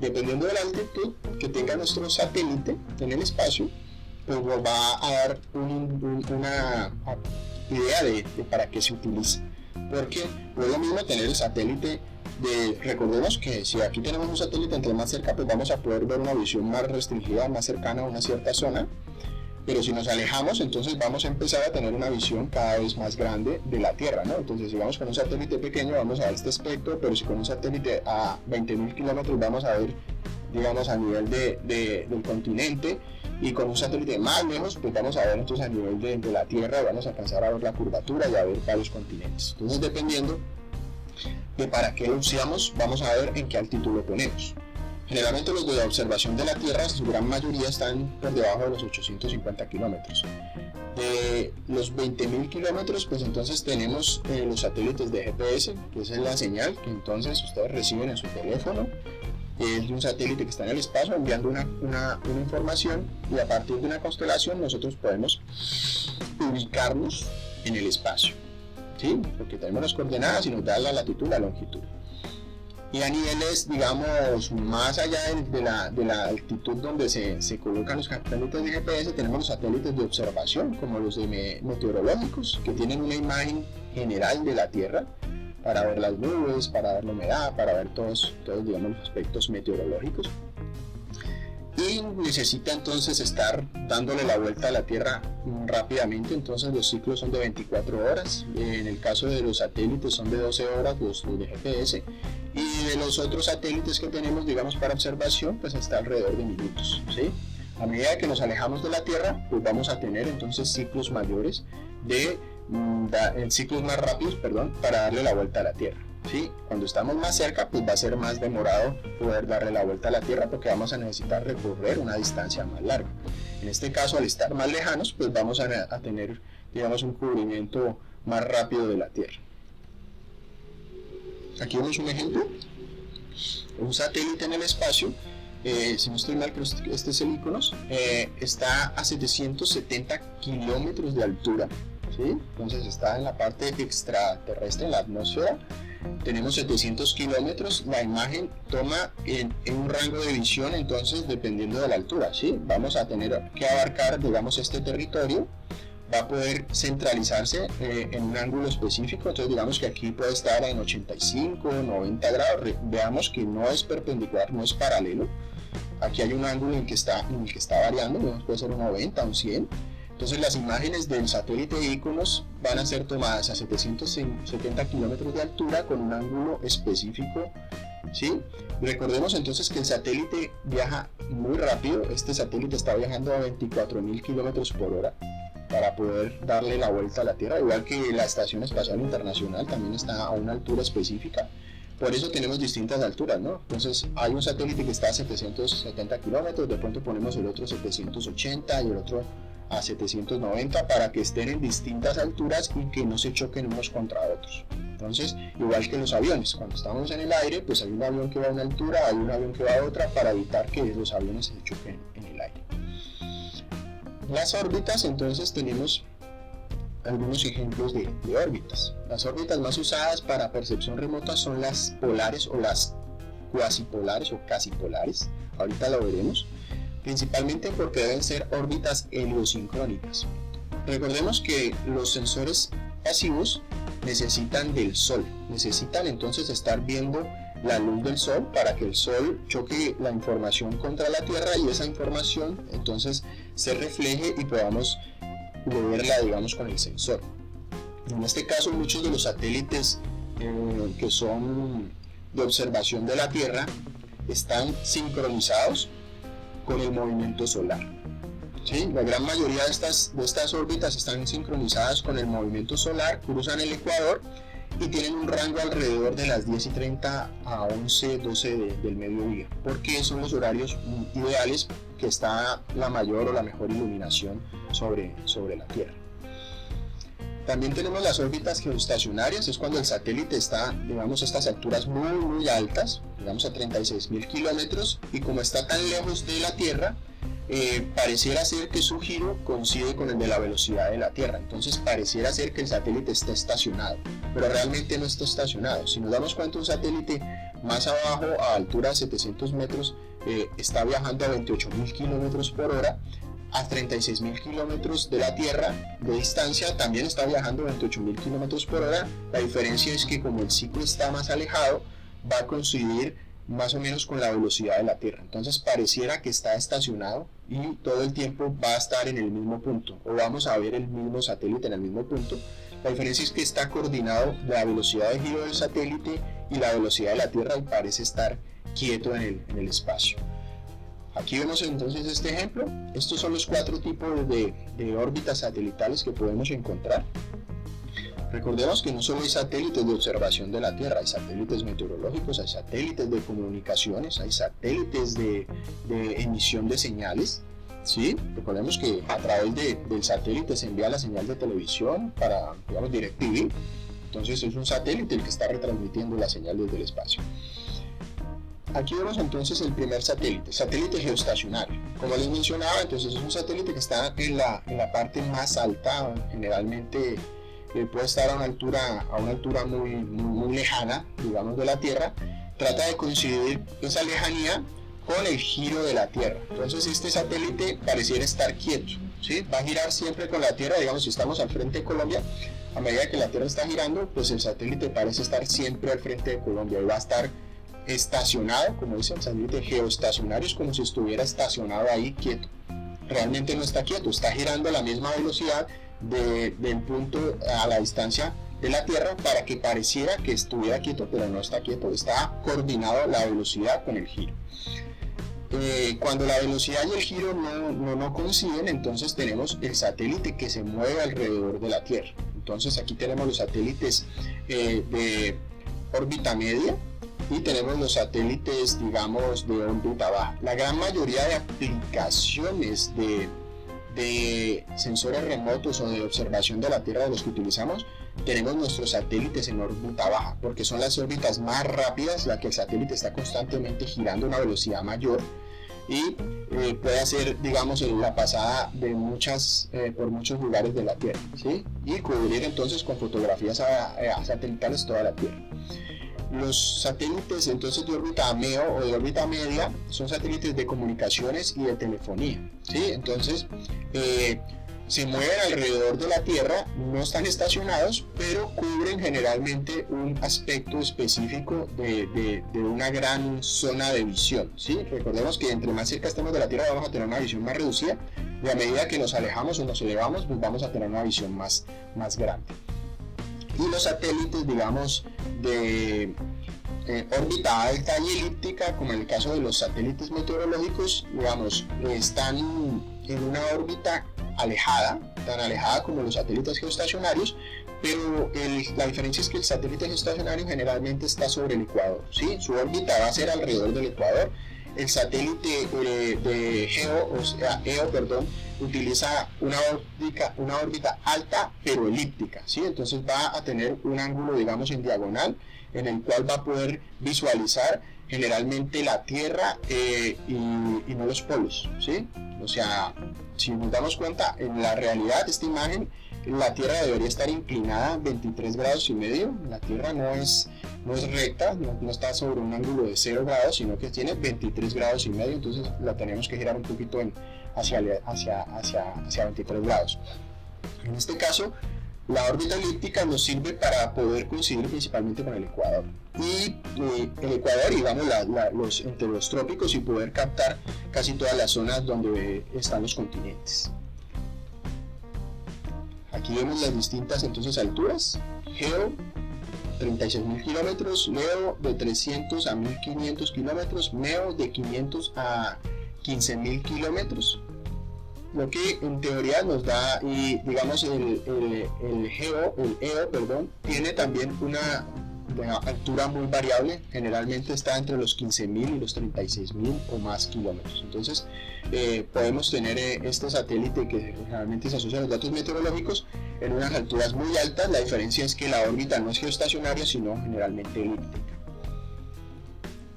Dependiendo de la altitud que tenga nuestro satélite en el espacio, pues nos va a dar una idea de para qué se utiliza. Porque no es lo mismo tener el satélite recordemos que si aquí tenemos un satélite entre más cerca, pues vamos a poder ver una visión más restringida, más cercana a una cierta zona. Pero si nos alejamos, entonces vamos a empezar a tener una visión cada vez más grande de la Tierra, ¿no? Entonces si vamos con un satélite pequeño vamos a ver este espectro, pero si con un satélite a 20.000 kilómetros vamos a ver, digamos, a nivel del continente, y con un satélite más lejos pues vamos a ver entonces a nivel de la Tierra, vamos a alcanzar a ver la curvatura y a ver varios continentes. Entonces dependiendo de para qué lo usamos, vamos a ver en qué altitud lo ponemos. Generalmente los de la observación de la Tierra, su gran mayoría están por debajo de los 850 kilómetros. De los 20.000 kilómetros, pues entonces tenemos los satélites de GPS, que esa es la señal que entonces ustedes reciben en su teléfono. Es de un satélite que está en el espacio enviando una información, y a partir de una constelación nosotros podemos ubicarnos en el espacio, ¿sí? Porque tenemos las coordenadas y nos da la latitud y la longitud. Y a niveles, digamos, más allá de la altitud donde se colocan los satélites de GPS, tenemos los satélites de observación, como los de meteorológicos, que tienen una imagen general de la Tierra para ver las nubes, para ver la humedad, para ver todos digamos, los aspectos meteorológicos. Y necesita entonces estar dándole la vuelta a la Tierra rápidamente, entonces los ciclos son de 24 horas, en el caso de los satélites son de 12 horas los de GPS, y de los otros satélites que tenemos, digamos, para observación, pues está alrededor de minutos, ¿sí? A medida que nos alejamos de la Tierra, pues vamos a tener entonces ciclos mayores, ciclos más rápidos, para darle la vuelta a la Tierra. ¿Sí? Cuando estamos más cerca, pues va a ser más demorado poder darle la vuelta a la Tierra, porque vamos a necesitar recorrer una distancia más larga. En este caso, al estar más lejanos, pues vamos a tener, digamos, un cubrimiento más rápido de la Tierra. Aquí vemos un ejemplo, un satélite en el espacio. Si no estoy mal, este es el Iconos, está a 770 kilómetros de altura, ¿sí? Entonces está en la parte extraterrestre, en la atmósfera. Tenemos 700 kilómetros, la imagen toma en un rango de visión, entonces dependiendo de la altura, ¿sí? Vamos a tener que abarcar, digamos, este territorio, va a poder centralizarse en un ángulo específico, entonces digamos que aquí puede estar en 85, 90 grados, veamos que no es perpendicular, no es paralelo, aquí hay un ángulo en el que está variando, puede ser un 90, un 100. Entonces las imágenes del satélite de Iconos van a ser tomadas a 770 kilómetros de altura con un ángulo específico, ¿sí? Recordemos entonces que el satélite viaja muy rápido, este satélite está viajando a 24.000 kilómetros por hora para poder darle la vuelta a la Tierra, igual que la Estación Espacial Internacional también está a una altura específica. Por eso tenemos distintas alturas, ¿no? Entonces hay un satélite que está a 770 kilómetros, de pronto ponemos el otro 780 y el otro a 790 para que estén en distintas alturas y que no se choquen unos contra otros. Entonces, igual que los aviones, cuando estamos en el aire, pues hay un avión que va a una altura, hay un avión que va a otra, para evitar que los aviones se choquen en el aire. Las órbitas, entonces tenemos algunos ejemplos de órbitas. Las órbitas más usadas para percepción remota son las polares o las cuasipolares o casi polares, ahorita lo veremos, principalmente porque deben ser órbitas heliosincrónicas. Recordemos que los sensores pasivos necesitan del Sol, necesitan entonces estar viendo la luz del Sol para que el Sol choque la información contra la Tierra y esa información entonces se refleje y podamos verla, digamos, con el sensor. En este caso, muchos de los satélites que son de observación de la Tierra están sincronizados con el movimiento solar. ¿sí? La gran mayoría de estas órbitas están sincronizadas con el movimiento solar, cruzan el ecuador y tienen un rango alrededor de las 10:30 a 11:12 del mediodía, porque son los horarios ideales que está la mayor o la mejor iluminación sobre la Tierra. También tenemos las órbitas geoestacionarias, es cuando el satélite está, digamos, a estas alturas muy altas, digamos a 36.000 kilómetros, y como está tan lejos de la Tierra, pareciera ser que su giro coincide con el de la velocidad de la Tierra. Entonces pareciera ser que el satélite está estacionado, pero realmente no está estacionado. Si nos damos cuenta, un satélite más abajo, a altura de 700 metros, está viajando a 28.000 kilómetros por hora, a 36.000 kilómetros de la Tierra de distancia también está viajando a 28.000 kilómetros por hora. La diferencia es que como el ciclo está más alejado, va a coincidir más o menos con la velocidad de la Tierra. Entonces pareciera que está estacionado y todo el tiempo va a estar en el mismo punto, o vamos a ver el mismo satélite en el mismo punto. La diferencia es que está coordinado la velocidad de giro del satélite y la velocidad de la Tierra, y parece estar quieto en el espacio. Aquí vemos entonces este ejemplo. Estos son los 4 tipos de órbitas satelitales que podemos encontrar. Recordemos que no solo hay satélites de observación de la Tierra, hay satélites meteorológicos, hay satélites de comunicaciones, hay satélites de emisión de señales, ¿sí? Recordemos que a través del satélite se envía la señal de televisión para, digamos, DirecTV. Entonces es un satélite el que está retransmitiendo la señal desde el espacio. Aquí vemos entonces el primer satélite geoestacionario. Como les mencionaba, entonces es un satélite que está en la parte más alta, generalmente puede estar a una altura muy lejana, digamos, de la Tierra. Trata de coincidir esa lejanía con el giro de la Tierra. Entonces este satélite pareciera estar quieto, ¿sí? Va a girar siempre con la Tierra. Digamos, si estamos al frente de Colombia, a medida que la Tierra está girando, pues el satélite parece estar siempre al frente de Colombia y va a estar estacionado, como dice el satélite geoestacionario, es como si estuviera estacionado ahí quieto. Realmente no está quieto, está girando a la misma velocidad del punto a la distancia de la Tierra, para que pareciera que estuviera quieto, pero no está quieto, está coordinado la velocidad con el giro. Cuando la velocidad y el giro no coinciden, entonces tenemos el satélite que se mueve alrededor de la Tierra. Entonces aquí tenemos los satélites de órbita media, y tenemos los satélites, digamos, de órbita baja. La gran mayoría de aplicaciones de sensores remotos o de observación de la Tierra de los que utilizamos, tenemos nuestros satélites en órbita baja, porque son las órbitas más rápidas, la que el satélite está constantemente girando a una velocidad mayor y puede hacer, digamos, la pasada de por muchos lugares de la Tierra, ¿sí? Y cubrir entonces con fotografías satelitales toda la Tierra. Los satélites entonces de órbita MEO o de órbita media son satélites de comunicaciones y de telefonía, ¿sí? Entonces se mueven alrededor de la Tierra, no están estacionados, pero cubren generalmente un aspecto específico de una gran zona de visión, ¿sí? Recordemos que entre más cerca estemos de la Tierra vamos a tener una visión más reducida, y a medida que nos alejamos o nos elevamos, pues vamos a tener una visión más grande. Y los satélites, digamos, de órbita alta y elíptica, como en el caso de los satélites meteorológicos, digamos, están en una órbita alejada, tan alejada como los satélites geoestacionarios, pero la diferencia es que el satélite geoestacionario generalmente está sobre el ecuador, ¿sí? Su órbita va a ser alrededor del ecuador. El satélite de EO, utiliza una órbita alta pero elíptica, ¿sí? Entonces va a tener un ángulo, digamos, en diagonal, en el cual va a poder visualizar generalmente la Tierra y no los polos, ¿sí? O sea, si nos damos cuenta, en la realidad esta imagen, la Tierra debería estar inclinada 23 grados y medio. La Tierra no es recta, no está sobre un ángulo de 0 grados, sino que tiene 23 grados y medio, entonces la tenemos que girar un poquito hacia 23 grados. En este caso, la órbita elíptica nos sirve para poder coincidir principalmente con el ecuador. Y el ecuador, digamos, entre los trópicos, y poder captar casi todas las zonas donde están los continentes. Aquí vemos las distintas entonces alturas. Geo, 36.000 kilómetros, LEO de 300 a 1.500 kilómetros, MEO de 500 a 15.000 kilómetros. lo que en teoría nos da, y digamos el EO, perdón, tiene también una altura muy variable, generalmente está entre los 15.000 y los 36.000 o más kilómetros. Entonces podemos tener este satélite que generalmente se asocia a los datos meteorológicos en unas alturas muy altas. La diferencia es que la órbita no es geoestacionaria, sino generalmente elíptica.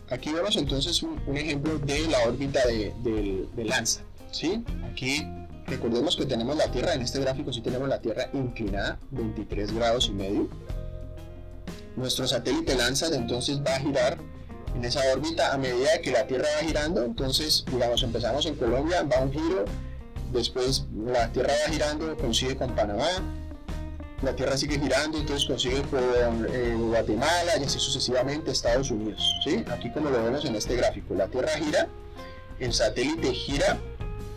Aquí vemos entonces un ejemplo de la órbita de Landsat, ¿sí? Aquí recordemos que tenemos la Tierra, en este gráfico sí tenemos la Tierra inclinada 23 grados y medio. Nuestro satélite Landsat entonces va a girar en esa órbita a medida que la Tierra va girando. Entonces, digamos, empezamos en Colombia, va un giro, después la Tierra va girando, coincide con Panamá, la Tierra sigue girando, entonces coincide con Guatemala y así sucesivamente Estados Unidos, ¿sí? Aquí como lo vemos en este gráfico, la Tierra gira, el satélite gira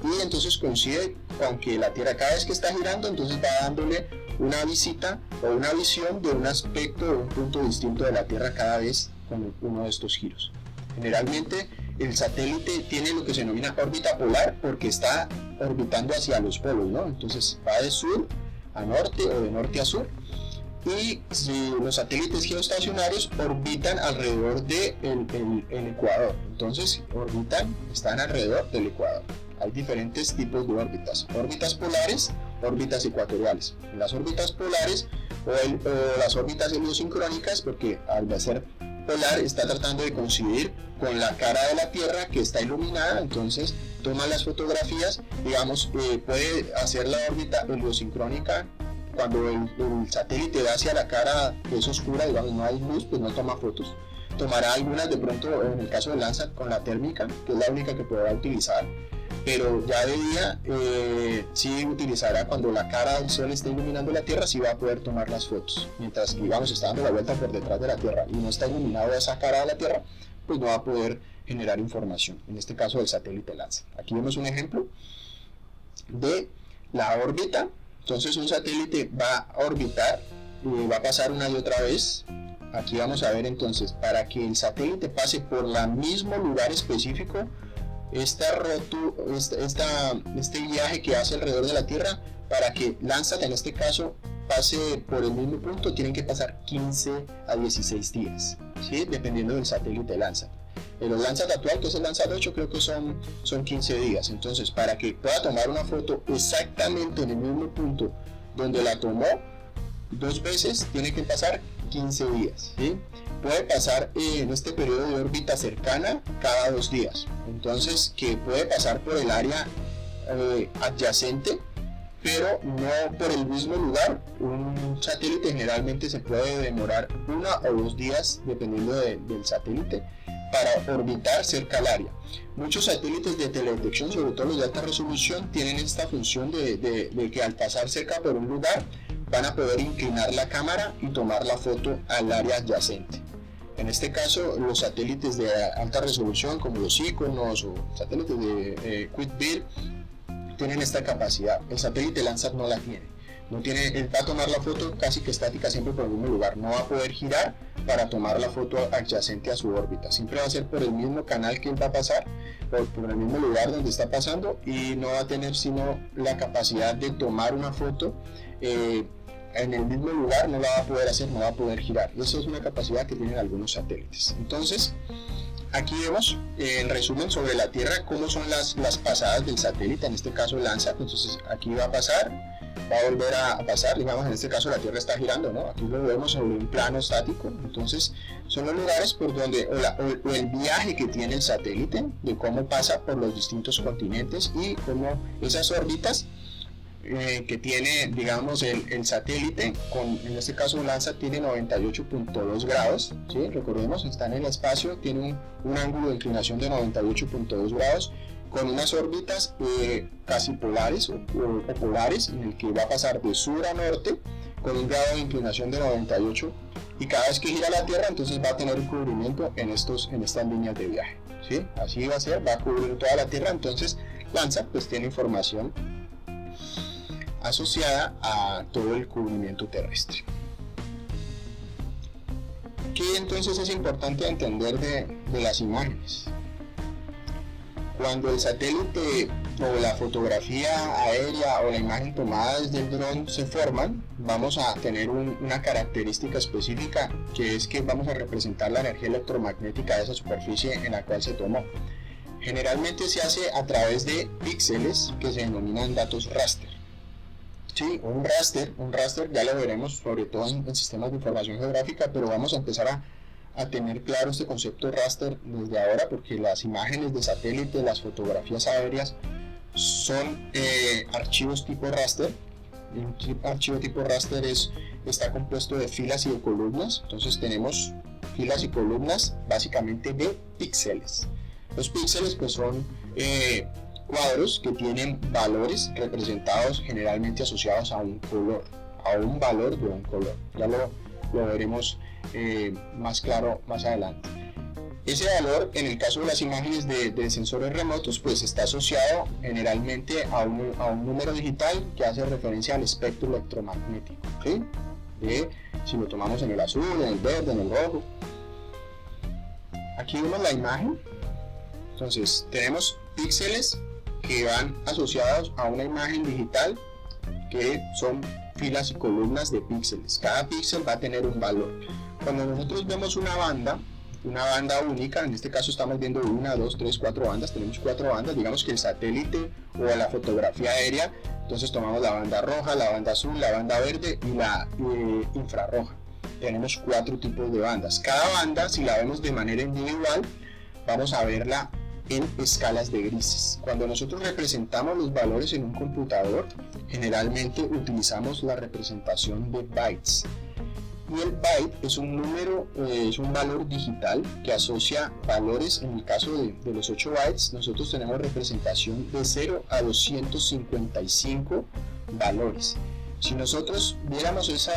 y entonces coincide con que la Tierra cada vez que está girando, entonces va dándole una visita o una visión de un aspecto o un punto distinto de la Tierra cada vez con uno de estos giros. Generalmente el satélite tiene lo que se denomina órbita polar porque está orbitando hacia los polos, ¿no? Entonces va de sur a norte o de norte a sur, y si los satélites geoestacionarios orbitan alrededor del ecuador, entonces están alrededor del ecuador. Hay diferentes tipos de órbitas polares, órbitas ecuatoriales. En las órbitas polares o las órbitas heliosincrónicas, porque al ser polar está tratando de coincidir con la cara de la Tierra que está iluminada, entonces toma las fotografías, digamos, puede hacer la órbita heliosincrónica cuando el satélite va hacia la cara que es oscura, digamos, no hay luz, pues no toma fotos. Tomará algunas de pronto, en el caso de Landsat, con la térmica, que es la única que podrá utilizar, pero ya de día sí utilizará cuando la cara del sol esté iluminando la Tierra, sí va a poder tomar las fotos. Mientras, digamos, está dando la vuelta por detrás de la Tierra y no está iluminado esa cara de la Tierra, pues no va a poder generar información, en este caso del satélite Landsat. Aquí vemos un ejemplo de la órbita. Entonces un satélite va a orbitar y va a pasar una y otra vez. Aquí vamos a ver entonces, para que el satélite pase por el mismo lugar específico, este viaje que hace alrededor de la Tierra, para que Landsat en este caso pase por el mismo punto, tienen que pasar 15 a 16 días, ¿sí? Dependiendo del satélite Landsat. El Landsat actual, que es el Landsat 8, creo que son 15 días. Entonces, para que pueda tomar una foto exactamente en el mismo punto donde la tomó 2 veces, tiene que pasar 15 días, ¿sí? Puede pasar en este periodo de órbita cercana cada 2 días. Entonces, que puede pasar por el área adyacente, pero no por el mismo lugar. Un satélite generalmente se puede demorar 1 o 2 días, dependiendo del satélite, para orbitar cerca al área. Muchos satélites de teledetección, sobre todo los de alta resolución, tienen esta función de que al pasar cerca por un lugar van a poder inclinar la cámara y tomar la foto al área adyacente. En este caso, los satélites de alta resolución como los Iconos o satélites de QuickBeam tienen esta capacidad. El satélite Landsat no la tiene. Él va a tomar la foto casi que estática siempre por el mismo lugar, no va a poder girar para tomar la foto adyacente a su órbita, siempre va a ser por el mismo canal que él va a pasar, por el mismo lugar donde está pasando, y no va a tener sino la capacidad de tomar una foto en el mismo lugar, no la va a poder hacer, no va a poder girar. Y eso es una capacidad que tienen algunos satélites. Entonces, aquí vemos en resumen sobre la Tierra cómo son las pasadas del satélite, en este caso Landsat. Entonces aquí va a pasar, va a volver a pasar, digamos en este caso la Tierra está girando, ¿no? Aquí lo vemos sobre un plano estático. Entonces son los lugares por donde, o el viaje que tiene el satélite, de cómo pasa por los distintos continentes y cómo esas órbitas que tiene, digamos, el satélite, en este caso Landsat tiene 98.2 grados, ¿sí? Recordemos, está en el espacio, tiene un ángulo de inclinación de 98.2 grados, con unas órbitas casi polares o polares, en el que va a pasar de sur a norte, con un grado de inclinación de 98, y cada vez que gira la Tierra, entonces va a tener un cubrimiento en estas líneas de viaje, ¿sí? Así va a ser, va a cubrir toda la Tierra. Entonces Landsat pues tiene información asociada a todo el cubrimiento terrestre. ¿Qué entonces es importante entender de las imágenes? Cuando el satélite o la fotografía aérea o la imagen tomada desde el dron se forman, vamos a tener una característica específica, que es que vamos a representar la energía electromagnética de esa superficie en la cual se tomó. Generalmente se hace a través de píxeles que se denominan datos raster. Sí, un raster ya lo veremos sobre todo en sistemas de información geográfica, pero vamos a empezar a tener claro este concepto de raster desde ahora, porque las imágenes de satélite, las fotografías aéreas son archivos tipo raster. Un archivo tipo raster está compuesto de filas y de columnas. Entonces tenemos filas y columnas básicamente de píxeles. Los píxeles pues son cuadros que tienen valores representados generalmente asociados a un color, a un valor de un color. Ya lo veremos más claro más adelante. Ese valor, en el caso de las imágenes de sensores remotos, pues está asociado generalmente a un número digital que hace referencia al espectro electromagnético, ¿sí? Si lo tomamos en el azul, en el verde, en el rojo. Aquí vemos la imagen. Entonces tenemos píxeles que van asociados a una imagen digital, que son filas y columnas de píxeles. Cada píxel va a tener un valor. Cuando nosotros vemos una banda única, en este caso estamos viendo 1, 2, 3, 4 bandas, tenemos 4 bandas, digamos que el satélite o la fotografía aérea, entonces tomamos la banda roja, la banda azul, la banda verde y la infrarroja. Tenemos 4 tipos de bandas. Cada banda, si la vemos de manera individual, vamos a verla en escalas de grises. Cuando nosotros representamos los valores en un computador, generalmente utilizamos la representación de bytes. Y el byte es un número, es un valor digital que asocia valores. En el caso de los 8 bytes, nosotros tenemos representación de 0 a 255 valores. Si nosotros viéramos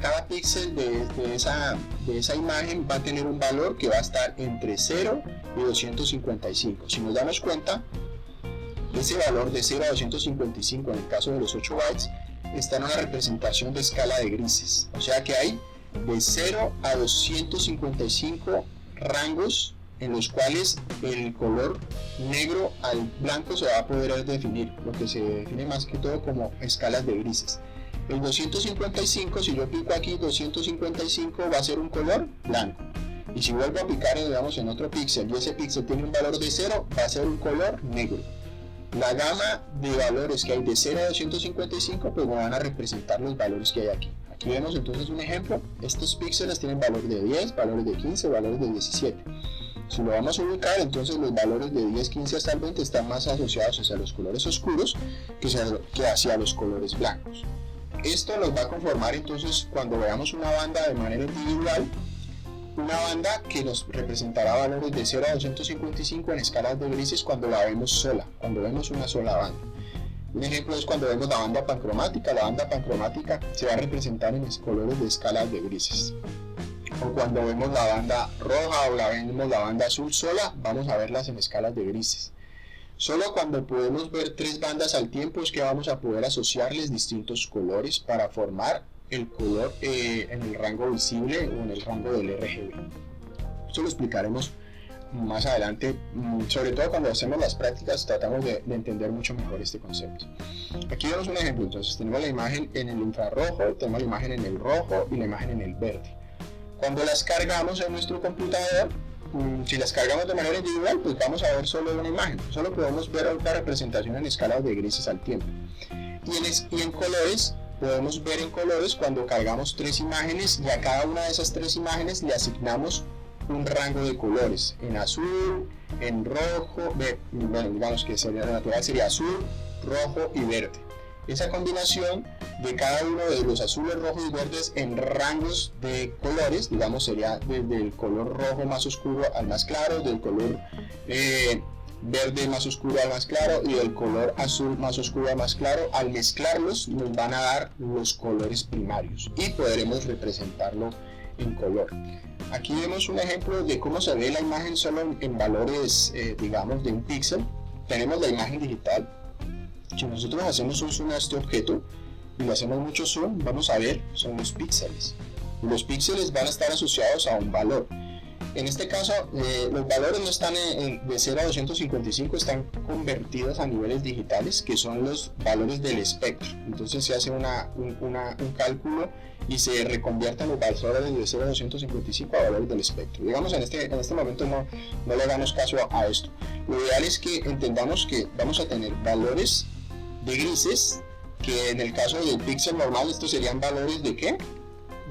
cada píxel de esa imagen va a tener un valor que va a estar entre 0 y 255. Si nos damos cuenta, ese valor de 0 a 255 en el caso de los 8 bytes está en una representación de escala de grises. O sea que hay de 0 a 255 rangos en los cuales el color negro al blanco se va a poder definir, lo que se define más que todo como escalas de grises. El 255, si yo pico aquí 255, va a ser un color blanco. Y si vuelvo a picar, digamos, en otro píxel y ese píxel tiene un valor de 0, va a ser un color negro. La gama de valores que hay de 0 a 255 pues van a representar los valores que hay aquí. Aquí vemos entonces un ejemplo. Estos píxeles tienen valores de 10, valores de 15, valores de 17. Si lo vamos a ubicar, entonces los valores de 10, 15 hasta el 20 están más asociados hacia los colores oscuros que hacia los colores blancos. Esto nos va a conformar entonces cuando veamos una banda de manera individual, una banda que nos representará valores de 0 a 255 en escalas de grises cuando la vemos sola, cuando vemos una sola banda. Un ejemplo es cuando vemos la banda pancromática. La banda pancromática se va a representar en colores de escalas de grises. O cuando vemos la banda roja o vemos la banda azul sola, vamos a verlas en escalas de grises. Solo cuando podemos ver 3 bandas al tiempo es que vamos a poder asociarles distintos colores para formar el color en el rango visible o en el rango del RGB. Esto lo explicaremos más adelante, sobre todo cuando hacemos las prácticas tratamos de entender mucho mejor este concepto. Aquí vemos un ejemplo. Entonces tenemos la imagen en el infrarrojo, tenemos la imagen en el rojo y la imagen en el verde. Cuando las cargamos en nuestro computador, si las cargamos de manera individual, pues vamos a ver solo una imagen, solo podemos ver otra representación en escalas de grises al tiempo. Y en colores, podemos ver en colores cuando cargamos 3 imágenes y a cada una de esas 3 imágenes le asignamos un rango de colores, en azul, en rojo, bueno, digamos que sería natural, sería azul, rojo y verde. Esa combinación de cada uno de los azules, rojos y verdes en rangos de colores, digamos sería desde el color rojo más oscuro al más claro, del color verde más oscuro al más claro y del color azul más oscuro al más claro. Al mezclarlos nos van a dar los colores primarios y podremos representarlo en color. Aquí vemos un ejemplo de cómo se ve la imagen solo en valores, digamos, de un píxel. Tenemos la imagen digital. Si nosotros hacemos un zoom a este objeto y le hacemos mucho zoom, vamos a ver, son los píxeles. Los píxeles van a estar asociados a un valor. En este caso, los valores no están de 0 a 255, están convertidos a niveles digitales, que son los valores del espectro. Entonces se hace un cálculo y se reconvierten los valores de 0 a 255 a valores del espectro. Digamos, en este momento no le hagamos caso a esto. Lo ideal es que entendamos que vamos a tener valores de grises, que en el caso del píxel normal estos serían valores de ¿qué?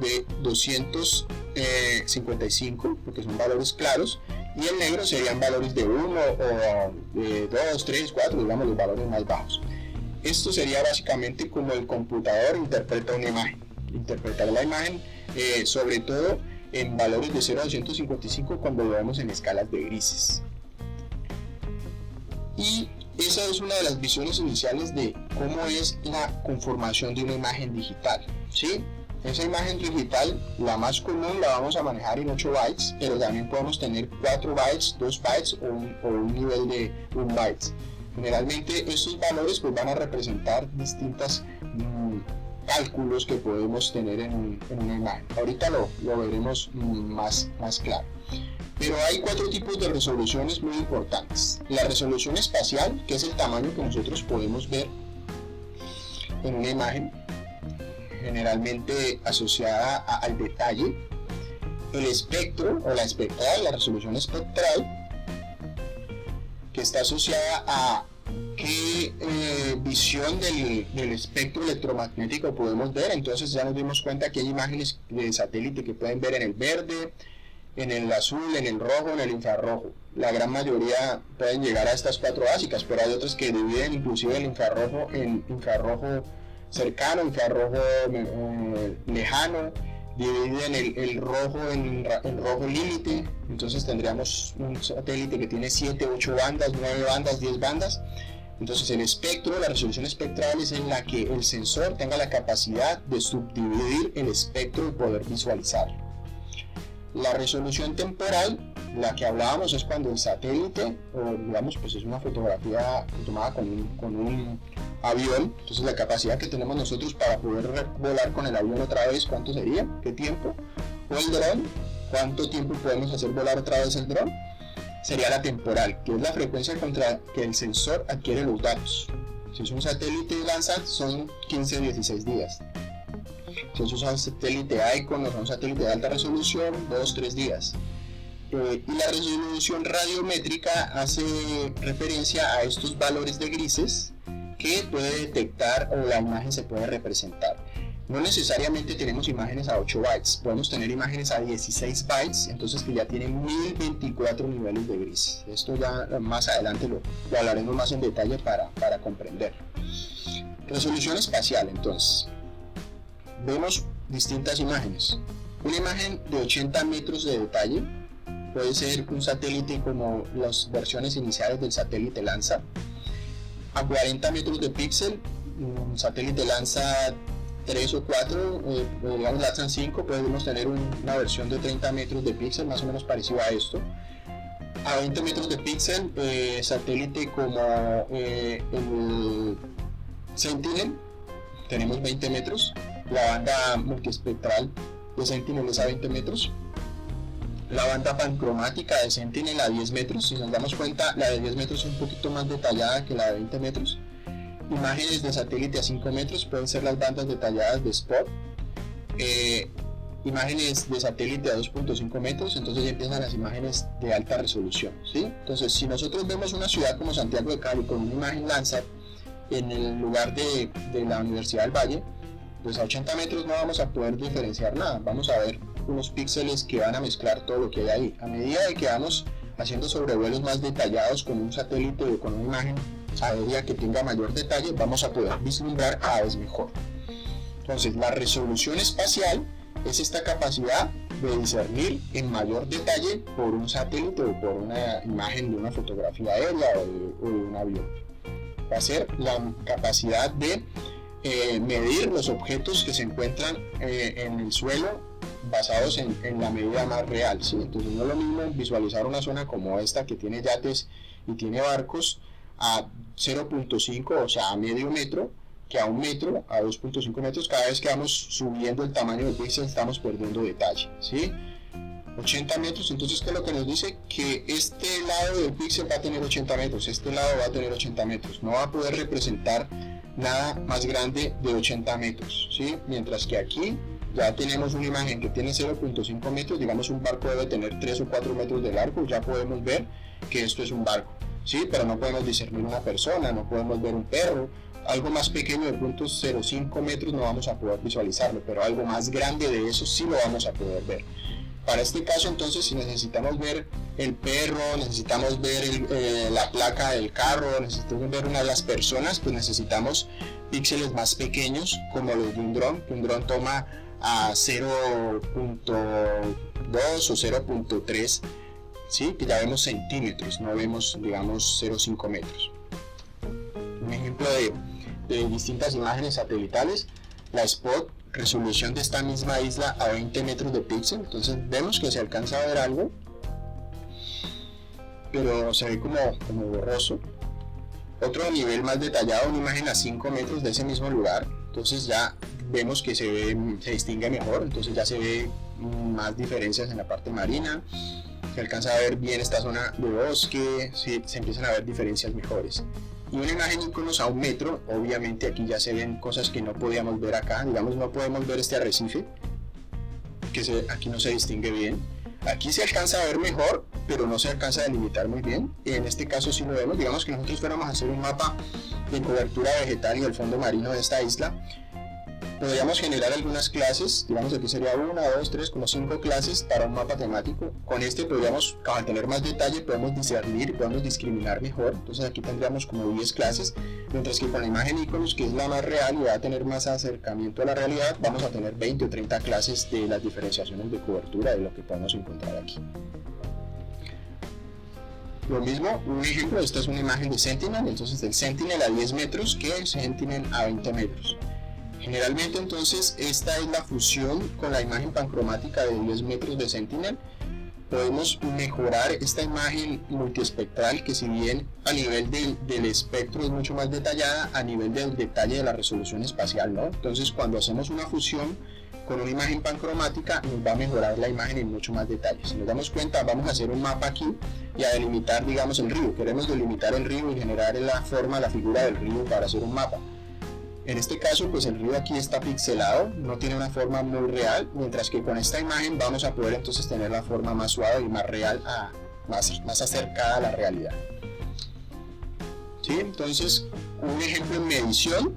De 255, porque son valores claros, y el negro serían valores de 1 o de 2, 3, 4, digamos los valores más bajos. Esto sería básicamente como el computador interpreta una imagen. Interpretar la imagen, sobre todo en valores de 0 a 255 cuando lo vemos en escalas de grises. Y esa es una de las visiones iniciales de cómo es la conformación de una imagen digital, ¿sí? Esa imagen digital, la más común, la vamos a manejar en 8 bytes, pero también podemos tener 4 bytes, 2 bytes o un nivel de 1 byte. Generalmente estos valores pues, van a representar distintos cálculos que podemos tener en una imagen. Ahorita lo veremos más claro. Pero hay 4 tipos de resoluciones muy importantes. La resolución espacial, que es el tamaño que nosotros podemos ver en una imagen, generalmente asociada al detalle. El espectro o la espectral, la resolución espectral, que está asociada a qué visión del espectro electromagnético podemos ver. Entonces ya nos dimos cuenta que hay imágenes de satélite que pueden ver en el verde, en el azul, en el rojo, en el infrarrojo. La gran mayoría pueden llegar a estas 4 básicas, pero hay otras que dividen inclusive el infrarrojo en infrarrojo cercano, infrarrojo lejano, dividen el rojo en rojo límite. Entonces tendríamos un satélite que tiene 7, 8 bandas, 9 bandas, 10 bandas. Entonces el espectro, la resolución espectral es en la que el sensor tenga la capacidad de subdividir el espectro y poder visualizarlo. La resolución temporal, la que hablábamos, es cuando el satélite, o digamos, pues es una fotografía tomada con un avión. Entonces la capacidad que tenemos nosotros para poder volar con el avión otra vez, ¿cuánto sería? ¿Qué tiempo? O el dron, ¿cuánto tiempo podemos hacer volar otra vez el dron? Sería la temporal, que es la frecuencia contra que el sensor adquiere los datos. Si es un satélite Landsat, son 15-16 días. Si es un satélite Icon o un satélite de alta resolución, 2-3 días. Y la resolución radiométrica hace referencia a estos valores de grises que puede detectar o la imagen se puede representar. No necesariamente tenemos imágenes a 8 bytes, podemos tener imágenes a 16 bytes, entonces que ya tienen 1024 niveles de gris. Esto ya más adelante lo hablaremos más en detalle para comprender. Resolución espacial, entonces. Vemos distintas imágenes. Una imagen de 80 metros de detalle puede ser un satélite como las versiones iniciales del satélite Landsat. A 40 metros de píxel, un satélite Landsat 3 o 4, digamos Landsat 5, podemos tener una versión de 30 metros de píxel, más o menos parecido a esto. A 20 metros de píxel, satélite como el Sentinel, tenemos 20 metros. La banda multiespectral de Sentinel es a 20 metros. La banda pancromática de Sentinel a 10 metros. Si nos damos cuenta, la de 10 metros es un poquito más detallada que la de 20 metros. Imágenes de satélite a 5 metros pueden ser las bandas detalladas de Spot. Imágenes de satélite a 2.5 metros, entonces ya empiezan las imágenes de alta resolución, ¿sí? Entonces, si nosotros vemos una ciudad como Santiago de Cali con una imagen Landsat en el lugar de la Universidad del Valle, pues a 80 metros no vamos a poder diferenciar nada. Vamos a ver unos píxeles que van a mezclar todo lo que hay ahí. A medida de que vamos haciendo sobrevuelos más detallados con un satélite o con una imagen aérea que tenga mayor detalle, vamos a poder vislumbrar cada vez mejor. Entonces, la resolución espacial es esta capacidad de discernir en mayor detalle por un satélite o por una imagen de una fotografía aérea o de un avión. Va a ser la capacidad de medir los objetos que se encuentran en el suelo basados en la medida más real, ¿sí? Entonces no es lo mismo visualizar una zona como esta que tiene yates y tiene barcos a 0.5, o sea a medio metro, que a 1 metro, a 2.5 metros. Cada vez que vamos subiendo el tamaño del píxel estamos perdiendo detalle, ¿sí? 80 metros, entonces ¿qué es lo que nos dice? Que este lado del píxel va a tener 80 metros, este lado va a tener 80 metros, no va a poder representar nada más grande de 80 metros, ¿sí? Mientras que aquí ya tenemos una imagen que tiene 0.5 metros, digamos un barco debe tener 3 o 4 metros de largo, ya podemos ver que esto es un barco, ¿sí? Pero no podemos discernir una persona, no podemos ver un perro, algo más pequeño de 0.05 metros no vamos a poder visualizarlo, pero algo más grande de eso sí lo vamos a poder ver. Para este caso entonces, si necesitamos ver el perro, necesitamos ver la placa del carro, necesitamos ver una de las personas, pues necesitamos píxeles más pequeños como los de un dron, que un dron toma a 0.2 o 0.3, ¿sí? Que ya vemos centímetros, no vemos, digamos, 0.5 metros. Un ejemplo de distintas imágenes satelitales, la Spot, resolución de esta misma isla a 20 metros de píxel, entonces vemos que se alcanza a ver algo, pero se ve como borroso. Otro nivel más detallado, una imagen a 5 metros de ese mismo lugar, entonces ya vemos que se distingue mejor, entonces ya se ve más diferencias en la parte marina, se alcanza a ver bien esta zona de bosque, se empiezan a ver diferencias mejores. Y una imagen íconos a 1 metro, obviamente aquí ya se ven cosas que no podíamos ver acá, digamos no podemos ver este arrecife, que aquí no se distingue bien. Aquí se alcanza a ver mejor, pero no se alcanza a delimitar muy bien. En este caso sí lo vemos, digamos que nosotros fuéramos a hacer un mapa de cobertura vegetal y del fondo marino de esta isla. Podríamos generar algunas clases, digamos aquí sería 1, 2, 3, como 5 clases para un mapa temático. Con este podríamos, al tener más detalle, podemos discernir, podemos discriminar mejor. Entonces aquí tendríamos como 10 clases, mientras que con la imagen iconos, que es la más real y va a tener más acercamiento a la realidad, vamos a tener 20 o 30 clases de las diferenciaciones de cobertura de lo que podemos encontrar aquí. Lo mismo, un ejemplo, esta es una imagen de Sentinel, entonces del Sentinel a 10 metros que el Sentinel a 20 metros. Generalmente entonces esta es la fusión con la imagen pancromática de 10 metros de Sentinel. Podemos mejorar esta imagen multiespectral que si bien a nivel del espectro es mucho más detallada, a nivel del detalle de la resolución espacial, ¿no? Entonces cuando hacemos una fusión con una imagen pancromática nos va a mejorar la imagen en mucho más detalle. Si nos damos cuenta, vamos a hacer un mapa aquí y a delimitar, digamos, el río. Queremos delimitar el río y generar la forma, la figura del río para hacer un mapa. En este caso, pues el río aquí está pixelado, no tiene una forma muy real, mientras que con esta imagen vamos a poder entonces tener la forma más suave y más real, más acercada a la realidad. ¿Sí? Entonces, un ejemplo en medición,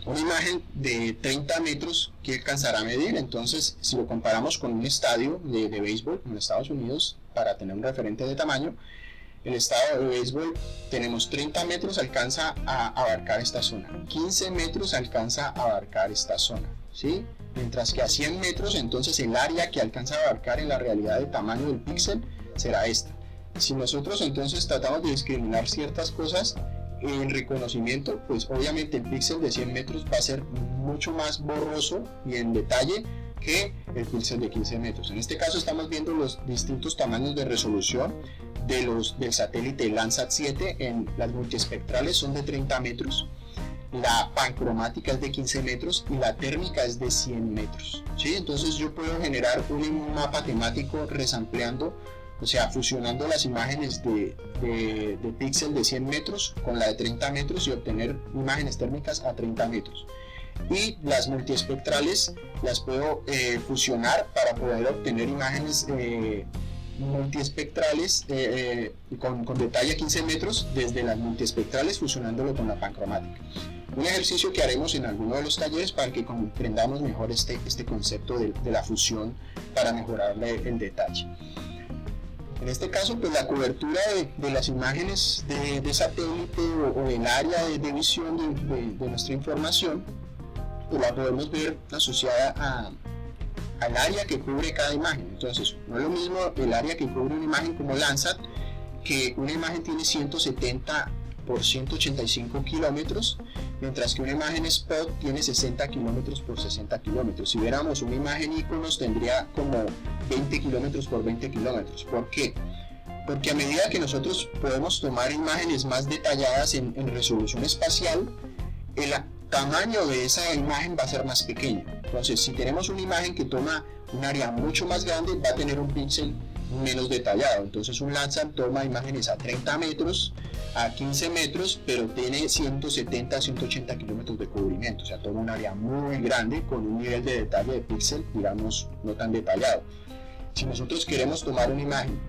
una imagen de 30 metros que alcanzará a medir, entonces si lo comparamos con un estadio de béisbol en Estados Unidos, para tener un referente de tamaño, el estadio de béisbol tenemos 30 metros, alcanza a abarcar esta zona, 15 metros alcanza a abarcar esta zona, ¿sí? Mientras que a 100 metros entonces el área que alcanza a abarcar en la realidad de tamaño del píxel será esta. Si nosotros entonces tratamos de discriminar ciertas cosas en reconocimiento, pues obviamente el píxel de 100 metros va a ser mucho más borroso y en detalle que el píxel de 15 metros. En este caso estamos viendo los distintos tamaños de resolución del satélite Landsat 7. En las multiespectrales son de 30 metros, la pancromática es de 15 metros y la térmica es de 100 metros, ¿sí? Entonces yo puedo generar un mapa temático resampleando, o sea, fusionando las imágenes de píxel de 100 metros con la de 30 metros y obtener imágenes térmicas a 30 metros. Y las multiespectrales las puedo fusionar para poder obtener imágenes multiespectrales con detalle a 15 metros desde las multiespectrales fusionándolo con la pancromática. Un ejercicio que haremos en alguno de los talleres para que comprendamos mejor este concepto de la fusión para mejorar el detalle. En este caso, pues la cobertura de las imágenes de satélite o del área de visión de nuestra información, pues la podemos ver asociada al área que cubre cada imagen. Entonces, no es lo mismo el área que cubre una imagen como Landsat, que una imagen tiene 170 por 185 kilómetros, mientras que una imagen Spot tiene 60 kilómetros por 60 kilómetros. Si viéramos una imagen iconos tendría como 20 kilómetros por 20 kilómetros. ¿Por qué? Porque a medida que nosotros podemos tomar imágenes más detalladas en resolución espacial, el tamaño de esa imagen va a ser más pequeño. Entonces, si tenemos una imagen que toma un área mucho más grande, va a tener un píxel menos detallado. Entonces, un Landsat toma imágenes a 30 metros, a 15 metros, pero tiene 170 a 180 kilómetros de cubrimiento. O sea, toma un área muy grande con un nivel de detalle de píxel, digamos, no tan detallado. Si nosotros queremos tomar una imagen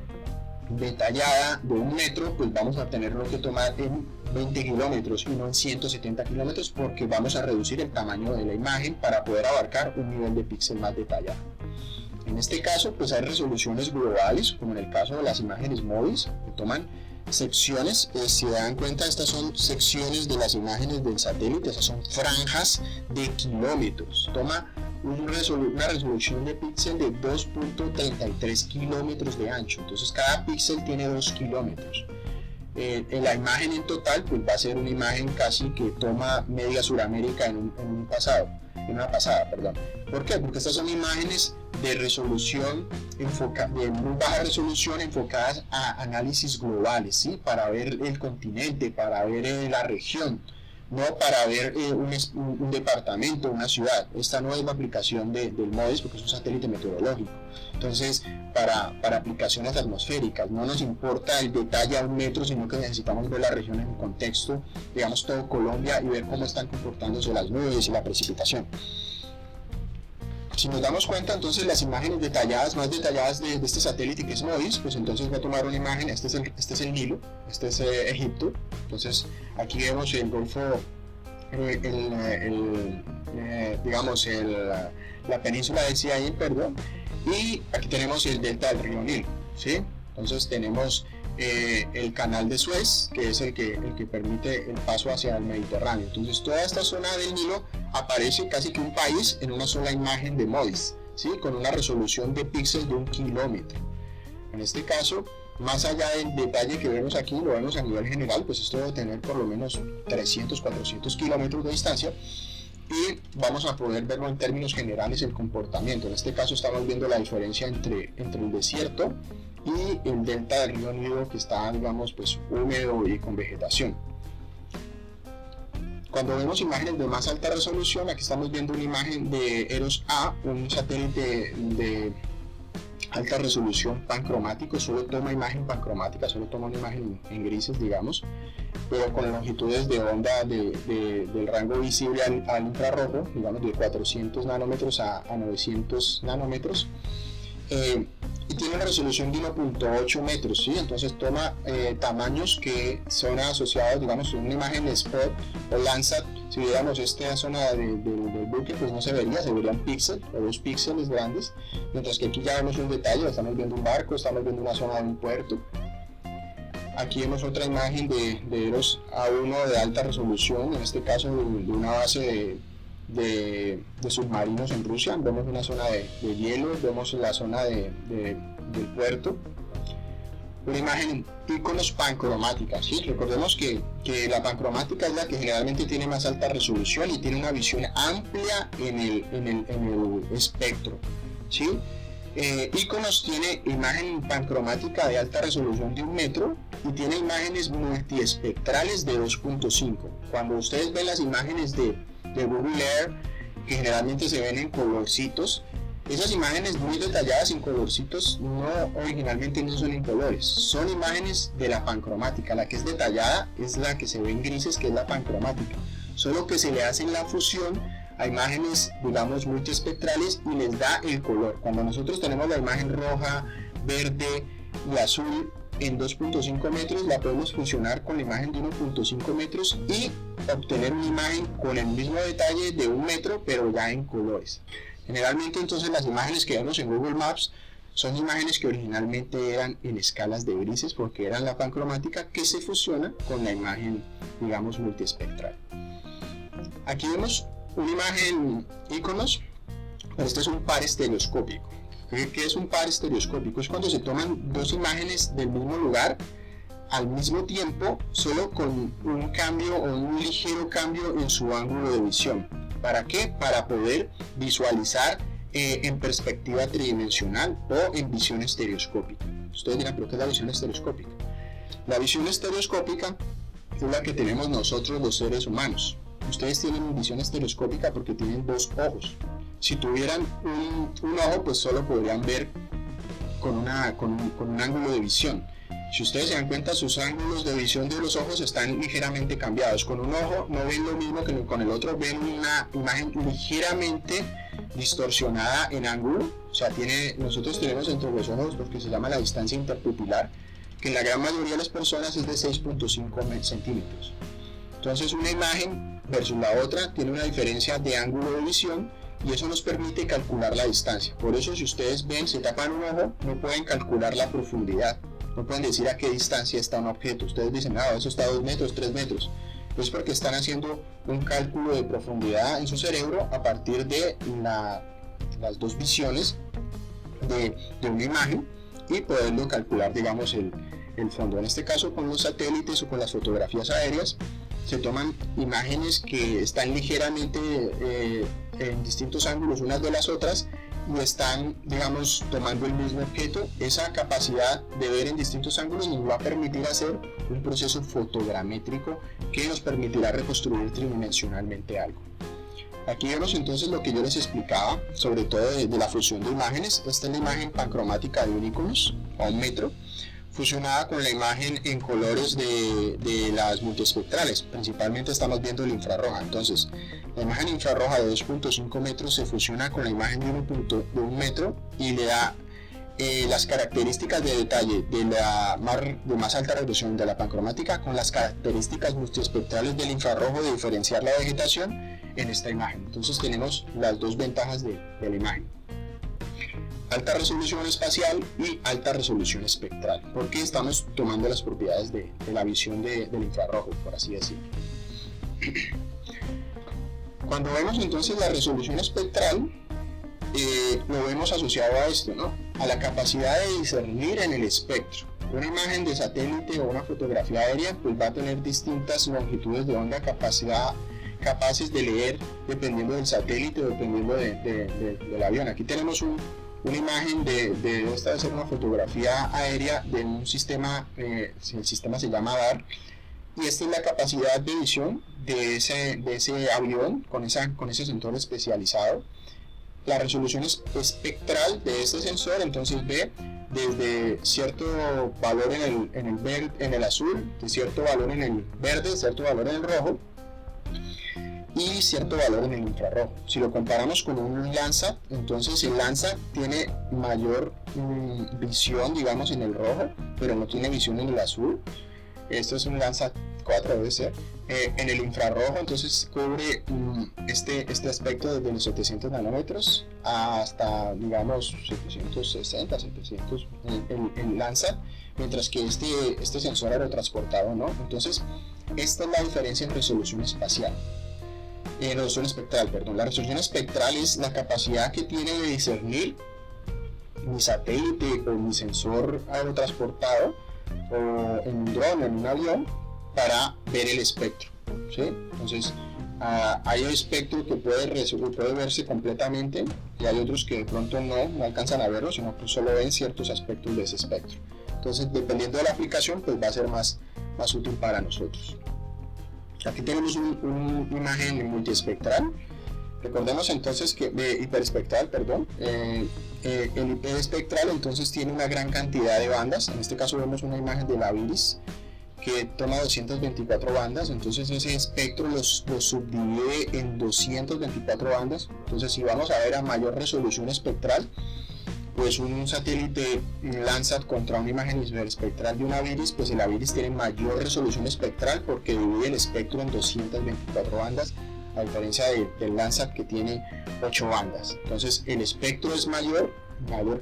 detallada de 1 metro, pues vamos a tenerlo que tomar en 20 kilómetros y no en 170 kilómetros, porque vamos a reducir el tamaño de la imagen para poder abarcar un nivel de píxel más detallado. En este caso, pues hay resoluciones globales, como en el caso de las imágenes MODIS, que toman secciones. Si dan cuenta, estas son secciones de las imágenes del satélite, esas son franjas de kilómetros. Toma una resolución de píxel de 2.33 kilómetros de ancho, entonces cada píxel tiene 2 kilómetros. La imagen en total pues va a ser una imagen casi que toma media Suramérica en una pasada. ¿Por qué? Porque estas son imágenes de resolución de muy baja resolución enfocadas a análisis globales, ¿sí? Para ver el continente, para ver la región, no para ver un departamento, una ciudad. Esta no es la aplicación del MODIS porque es un satélite meteorológico. Entonces, para aplicaciones atmosféricas, no nos importa el detalle a 1 metro, sino que necesitamos ver la región en contexto, digamos todo Colombia, y ver cómo están comportándose las nubes y la precipitación. Si nos damos cuenta, entonces las imágenes más detalladas de este satélite que es MODIS, pues entonces va a tomar una imagen. Este es el Nilo, este es Egipto. Entonces aquí vemos el Golfo, digamos la península de Sinaí, perdón, y aquí tenemos el delta del río Nilo, ¿sí? Entonces tenemos el canal de Suez, que es el que permite el paso hacia el Mediterráneo. Entonces toda esta zona del Nilo aparece casi que un país en una sola imagen de MODIS, ¿sí? Con una resolución de píxeles de 1 kilómetro. En este caso, más allá del detalle que vemos aquí, lo vemos a nivel general, pues esto debe tener por lo menos 300, 400 kilómetros de distancia, y vamos a poder verlo en términos generales el comportamiento. En este caso estamos viendo la diferencia entre el desierto y el delta del río Nilo, que está, digamos, pues húmedo y con vegetación. Cuando vemos imágenes de más alta resolución, aquí estamos viendo una imagen de EROS-A, un satélite de alta resolución pancromático. Solo toma imagen pancromática, solo toma una imagen en grises, digamos, pero con longitudes de onda del rango visible al infrarrojo, digamos de 400 nanómetros a 900 nanómetros, y tiene una resolución de 1.8 metros, ¿sí? Entonces toma tamaños que son asociados, digamos, en una imagen spot o Landsat. Si viéramos esta zona del buque, pues no se verían píxeles o 2 píxeles grandes, mientras que aquí ya vemos un detalle, estamos viendo un barco, estamos viendo una zona de un puerto. Aquí vemos otra imagen de EROS A1 de alta resolución, en este caso de una base de submarinos en Rusia. Vemos una zona de hielo, vemos la zona del puerto. Una imagen en iconos pancromáticas, ¿sí? Recordemos que la pancromática es la que generalmente tiene más alta resolución y tiene una visión amplia en el espectro, ¿sí? Iconos tiene imagen pancromática de alta resolución de 1 metro y tiene imágenes multiespectrales de 2.5. Cuando ustedes ven las imágenes de Google Earth, que generalmente se ven en colorcitos, esas imágenes muy detalladas en colorcitos originalmente no son en colores, son imágenes de la pancromática. La que es detallada es la que se ve en grises, que es la pancromática, solo que se le hace la fusión a imágenes, digamos, multiespectrales y les da el color. Cuando nosotros tenemos la imagen roja, verde y azul en 2.5 metros, la podemos fusionar con la imagen de 1.5 metros y obtener una imagen con el mismo detalle de 1 metro, pero ya en colores. Generalmente entonces las imágenes que vemos en Google Maps son imágenes que originalmente eran en escalas de grises, porque eran la pancromática que se fusiona con la imagen, digamos, multiespectral. Aquí vemos una imagen iconos, pero este es un par estereoscópico. ¿Qué es un par estereoscópico? Es cuando se toman 2 imágenes del mismo lugar al mismo tiempo, solo con un cambio o un ligero cambio en su ángulo de visión. ¿Para qué? Para poder visualizar en perspectiva tridimensional o en visión estereoscópica. Ustedes dirán, ¿pero qué es la visión estereoscópica? La visión estereoscópica es la que tenemos nosotros los seres humanos. Ustedes tienen visión estereoscópica porque tienen 2 ojos, si tuvieran un ojo, pues solo podrían ver con un ángulo de visión. Si ustedes se dan cuenta, sus ángulos de visión de los ojos están ligeramente cambiados. Con un ojo no ven lo mismo que con el otro, ven una imagen ligeramente distorsionada en ángulo. O sea, nosotros tenemos entre los ojos lo que se llama la distancia interpupilar, que en la gran mayoría de las personas es de 6.5 centímetros. Entonces una imagen versus la otra tiene una diferencia de ángulo de visión y eso nos permite calcular la distancia. Por eso si ustedes ven, se tapan un ojo, no pueden calcular la profundidad. No pueden decir a qué distancia está un objeto. Ustedes dicen, eso está a 2 metros, 3 metros. Pues porque están haciendo un cálculo de profundidad en su cerebro a partir de las dos visiones de una imagen y poderlo calcular, digamos, el fondo. En este caso, con los satélites o con las fotografías aéreas, se toman imágenes que están ligeramente en distintos ángulos unas de las otras y están, digamos, tomando el mismo objeto. Esa capacidad de ver en distintos ángulos nos va a permitir hacer un proceso fotogramétrico que nos permitirá reconstruir tridimensionalmente algo. Aquí vemos entonces lo que yo les explicaba, sobre todo de la fusión de imágenes. Esta es la imagen pancromática de un Iconos a 1 metro, fusionada con la imagen en colores de las multiespectrales. Principalmente estamos viendo el infrarroja. Entonces, la imagen infrarroja de 2.5 metros se fusiona con la imagen de 1 metro y le da las características de detalle de más alta resolución de la pancromática con las características multiespectrales del infrarrojo de diferenciar la vegetación en esta imagen. Entonces tenemos las dos ventajas de la imagen: alta resolución espacial y alta resolución espectral, porque estamos tomando las propiedades de la visión del infrarrojo, por así decirlo. Cuando vemos entonces la resolución espectral, lo vemos asociado a esto, ¿no? A la capacidad de discernir en el espectro. Una imagen de satélite o una fotografía aérea pues va a tener distintas longitudes de onda, capaces de leer dependiendo del satélite o dependiendo del avión. Aquí tenemos una imagen esta debe ser una fotografía aérea de un sistema, el sistema se llama DAR, y esta es la capacidad de visión de ese avión con ese sensor especializado. La resolución espectral de este sensor entonces ve desde cierto valor en el azul, de cierto valor en el verde, cierto valor en el rojo y cierto valor en el infrarrojo. Si lo comparamos con un Landsat, entonces el Landsat tiene mayor visión, digamos, en el rojo, pero no tiene visión en el azul. Esto es un Landsat 4, debe ser. En el infrarrojo, entonces cubre este aspecto desde los 700 nanómetros hasta, digamos, 760, 700 el Landsat, mientras que este sensor aerotransportado no. Entonces, esta es la diferencia en resolución espacial. Resolución espectral, perdón. La resolución espectral es la capacidad que tiene de discernir mi satélite o mi sensor aerotransportado o en un dron, en un avión, para ver el espectro, ¿sí? Entonces hay un espectro que puede verse completamente y hay otros que de pronto no alcanzan a verlo, sino que solo ven ciertos aspectos de ese espectro. Entonces, dependiendo de la aplicación, pues va a ser más útil para nosotros. Aquí tenemos una imagen multiespectral. Recordemos entonces que hiperespectral, perdón. El hiperespectral entonces tiene una gran cantidad de bandas. En este caso vemos una imagen de la iris que toma 224 bandas. Entonces ese espectro los subdivide en 224 bandas. Entonces, si vamos a ver a mayor resolución espectral, pues un satélite Landsat contra una imagen hiperespectral de una iris, pues el iris tiene mayor resolución espectral porque divide el espectro en 224 bandas, a diferencia del Landsat que tiene 8 bandas. Entonces el espectro es mayor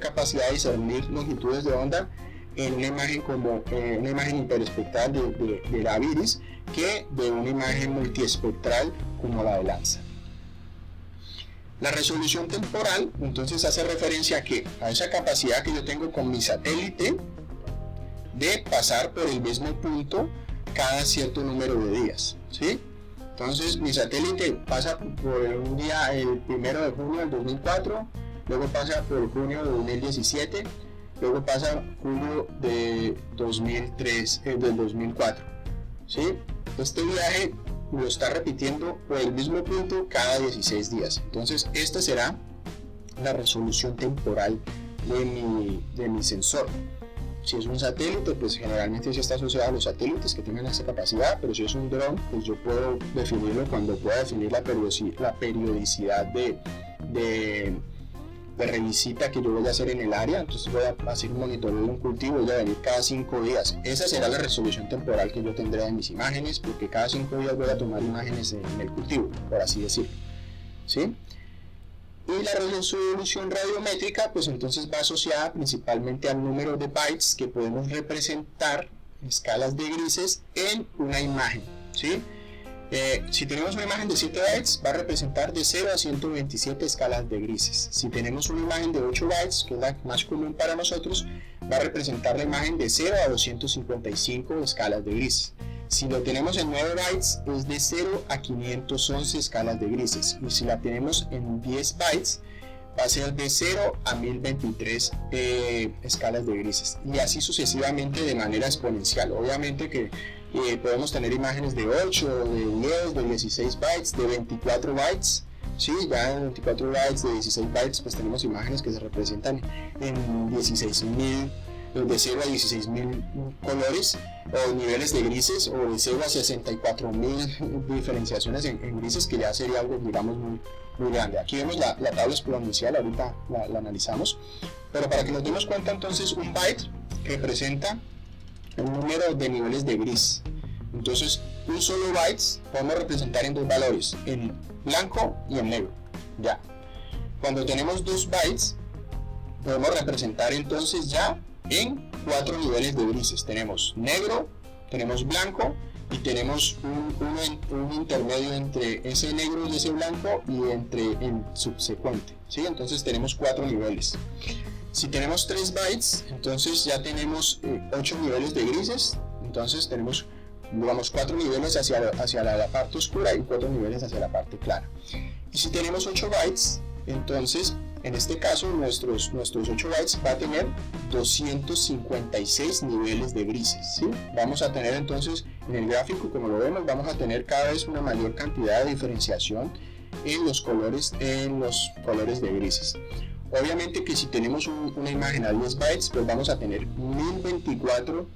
capacidad de discernir longitudes de onda en una imagen como una imagen hiperespectral de la iris que de una imagen multiespectral como la de Landsat. La resolución temporal entonces hace referencia a esa capacidad que yo tengo con mi satélite de pasar por el mismo punto cada cierto número de días, ¿sí? Entonces mi satélite pasa por un día el 1 de junio del 2004, luego pasa por junio de 2017, luego pasa julio de 2004, ¿sí? Este viaje lo está repitiendo por el mismo punto cada 16 días. Entonces este será la resolución temporal de mi sensor. Si es un satélite, pues generalmente sí está asociado a los satélites que tengan esa capacidad, pero si es un dron, pues yo puedo definirlo cuando pueda definir la periodicidad de revisita que yo voy a hacer en el área. Entonces voy a hacer un monitoreo de un cultivo, voy a venir cada 5 días. Esa será la resolución temporal que yo tendré en mis imágenes, porque cada 5 días voy a tomar imágenes en el cultivo, por así decirlo, ¿sí? Y la resolución radiométrica, pues entonces va asociada principalmente al número de bytes que podemos representar en escalas de grises en una imagen, ¿sí? Si tenemos una imagen de 7 bytes, va a representar de 0 a 127 escalas de grises. Si tenemos una imagen de 8 bytes, que es la más común para nosotros, va a representar la imagen de 0 a 255 escalas de grises. Si lo tenemos en 9 bytes, es de 0 a 511 escalas de grises. Y si la tenemos en 10 bytes, va a ser de 0 a 1023 escalas de grises. Y así sucesivamente de manera exponencial. Obviamente que podemos tener imágenes de 8, de 10, de 16 bytes, de 24 bytes. Sí, ya en 24 bytes, de 16 bytes, pues tenemos imágenes que se representan en 16.000, de 0 a 16.000 colores o niveles de grises, o de 0 a 64.000 diferenciaciones en grises, que ya sería algo, digamos, muy grande. Aquí vemos la tabla exponencial, ahorita la analizamos, pero para que nos demos cuenta, entonces un byte representa el número de niveles de gris. Entonces un solo bytes podemos representar en dos valores, en blanco y en negro. Ya cuando tenemos 2 bytes podemos representar entonces ya en 4 niveles de grises. Tenemos negro, tenemos blanco y tenemos un intermedio entre ese negro y ese blanco y entre el subsecuente, ¿sí? Entonces tenemos 4 niveles. Si tenemos 3 bytes, entonces ya tenemos 8 niveles de grises. Entonces tenemos, digamos, 4 niveles hacia la parte oscura y 4 niveles hacia la parte clara. Y si tenemos 8 bytes, entonces en este caso nuestros 8 bytes va a tener 256 niveles de grises, ¿sí? Vamos a tener entonces en el gráfico, como lo vemos, vamos a tener cada vez una mayor cantidad de diferenciación en los colores de grises. Obviamente que si tenemos una imagen a 10 bytes, pues vamos a tener 1024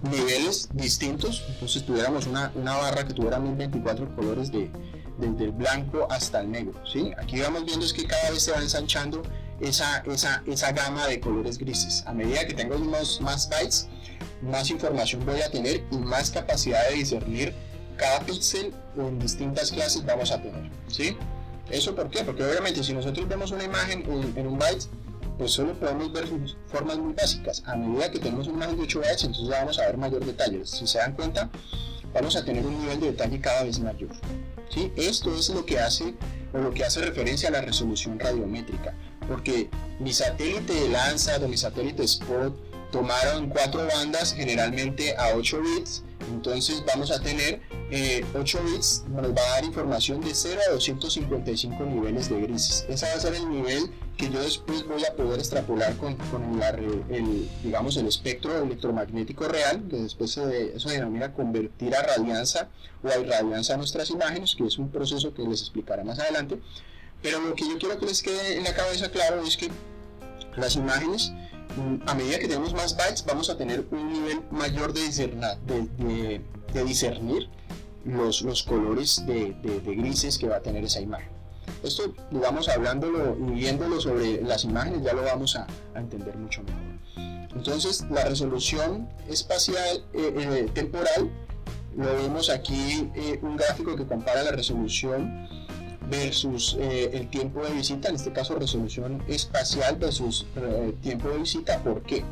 niveles distintos. Entonces tuviéramos una barra que tuviera 1024 colores desde el blanco hasta el negro, ¿sí? Aquí vamos viendo es que cada vez se va ensanchando esa gama de colores grises. A medida que tengo más bytes, más información voy a tener y más capacidad de discernir cada píxel en distintas clases vamos a tener, ¿sí? ¿Eso por qué? Porque obviamente si nosotros vemos una imagen en un byte, pues solo podemos ver sus formas muy básicas. A medida que tenemos una imagen de 8 bytes, entonces ya vamos a ver mayor detalle. Si se dan cuenta, vamos a tener un nivel de detalle cada vez mayor, ¿sí? Esto es lo que hace referencia a la resolución radiométrica, porque mi satélite de Landsat o mi satélite Spot tomaron 4 bandas generalmente a 8 bits, entonces vamos a tener 8 bits, nos va a dar información de 0 a 255 niveles de grises. Ese va a ser el nivel que yo después voy a poder extrapolar con el espectro electromagnético real, que después eso se denomina convertir a radianza o a irradianza nuestras imágenes, que es un proceso que les explicaré más adelante. Pero lo que yo quiero que les quede en la cabeza claro es que las imágenes, a medida que tenemos más bytes, vamos a tener un nivel mayor de discernir los colores de grises que va a tener esa imagen. Esto, digamos, hablándolo y viéndolo sobre las imágenes, ya lo vamos a entender mucho mejor. Entonces, la resolución espacial temporal, lo vemos aquí, un gráfico que compara la resolución versus el tiempo de visita, en este caso resolución espacial versus tiempo de visita. ¿Por qué?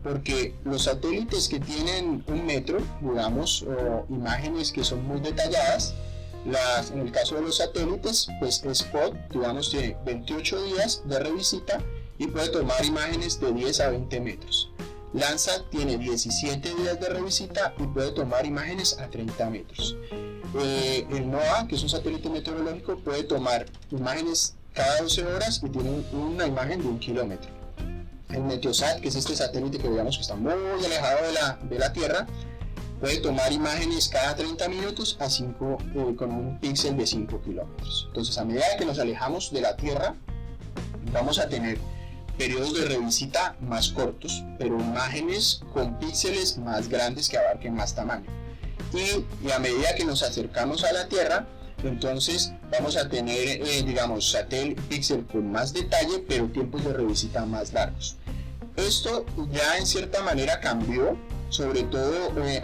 Porque los satélites que tienen 1 metro, digamos, o imágenes que son muy detalladas, en el caso de los satélites, pues Spot, digamos, tiene 28 días de revisita y puede tomar imágenes de 10 a 20 metros. Landsat tiene 17 días de revisita y puede tomar imágenes a 30 metros. El NOAA, que es un satélite meteorológico, puede tomar imágenes cada 12 horas y tiene una imagen de 1 kilómetro. El Meteosat, que es este satélite que digamos que está muy alejado de la Tierra, puede tomar imágenes cada 30 minutos a con un píxel de 5 kilómetros. Entonces, a medida que nos alejamos de la Tierra, vamos a tener periodos de revisita más cortos, pero imágenes con píxeles más grandes que abarquen más tamaño. Y a medida que nos acercamos a la Tierra, entonces vamos a tener, digamos, píxel con más detalle, pero tiempos de revisita más largos. Esto ya en cierta manera cambió, sobre todo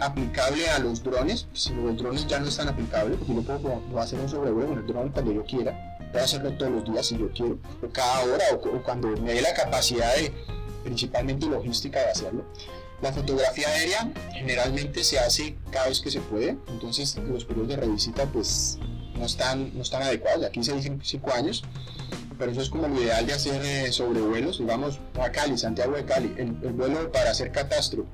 aplicable a los drones. Si los drones ya no están aplicables, porque yo puedo hacer un sobrevuelo con el drone cuando yo quiera, puedo hacerlo todos los días si yo quiero, o cada hora, o cuando me dé la capacidad principalmente logística de hacerlo. La fotografía aérea generalmente se hace cada vez que se puede, entonces los periodos de revisita pues no están adecuados. Aquí se dicen 5 años, pero eso es como lo ideal de hacer sobrevuelos, digamos a Cali, Santiago de Cali, el vuelo para hacer catastro.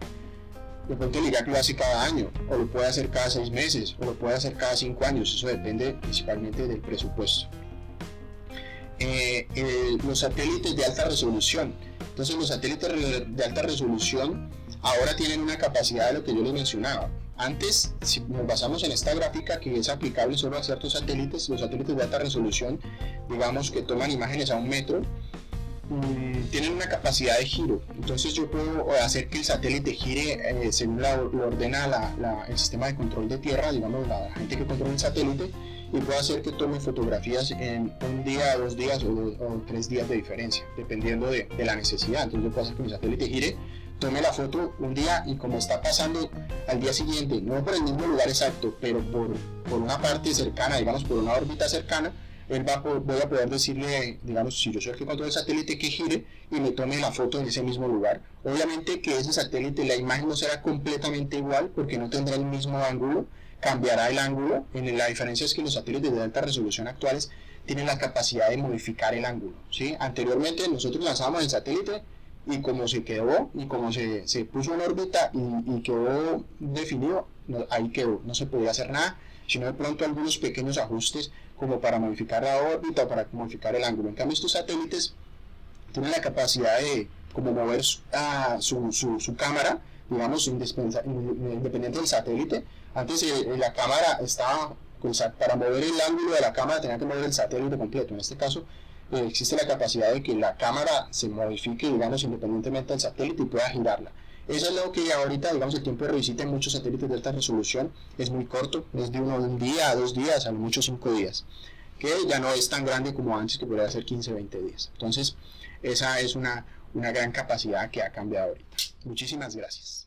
De pronto el IRAC lo hace cada año, o lo puede hacer cada 6 meses, o lo puede hacer cada 5 años, eso depende principalmente del presupuesto. Los satélites de alta resolución. Entonces los satélites de alta resolución ahora tienen una capacidad de lo que yo les mencionaba. Antes, si nos basamos en esta gráfica que es aplicable solo a ciertos satélites, los satélites de alta resolución, digamos que toman imágenes a 1 metro, tienen una capacidad de giro. Entonces yo puedo hacer que el satélite gire según lo ordena el sistema de control de tierra, digamos la gente que controla el satélite, y puedo hacer que tome fotografías en 1 día, 2 días o 3 días de diferencia, dependiendo de la necesidad. Entonces yo puedo hacer que mi satélite gire, tome la foto 1 día, y como está pasando al día siguiente, no por el mismo lugar exacto, pero por una parte cercana, digamos por una órbita cercana, voy a poder decirle, digamos, si yo soy el que controla el satélite, que gire y me tome la foto en ese mismo lugar. Obviamente que ese satélite, la imagen no será completamente igual porque no tendrá el mismo ángulo, cambiará el ángulo. La diferencia es que los satélites de alta resolución actuales tienen la capacidad de modificar el ángulo, ¿sí? Anteriormente nosotros lanzábamos el satélite y como se quedó y como se puso en órbita y quedó definido, ahí quedó, no se podía hacer nada, sino de pronto algunos pequeños ajustes como para modificar la órbita o para modificar el ángulo. En cambio estos satélites tienen la capacidad de como mover su cámara, digamos, independiente del satélite. Antes la cámara estaba, para mover el ángulo de la cámara tenía que mover el satélite completo. En este caso existe la capacidad de que la cámara se modifique, digamos, independientemente del satélite y pueda girarla. Eso es lo que ahorita, digamos, el tiempo de revisita en muchos satélites de alta resolución es muy corto, es de 1 día a 2 días, a lo mucho 5 días, que ya no es tan grande como antes, que podría ser 15 20 días. Entonces, esa es una gran capacidad que ha cambiado ahorita. Muchísimas gracias.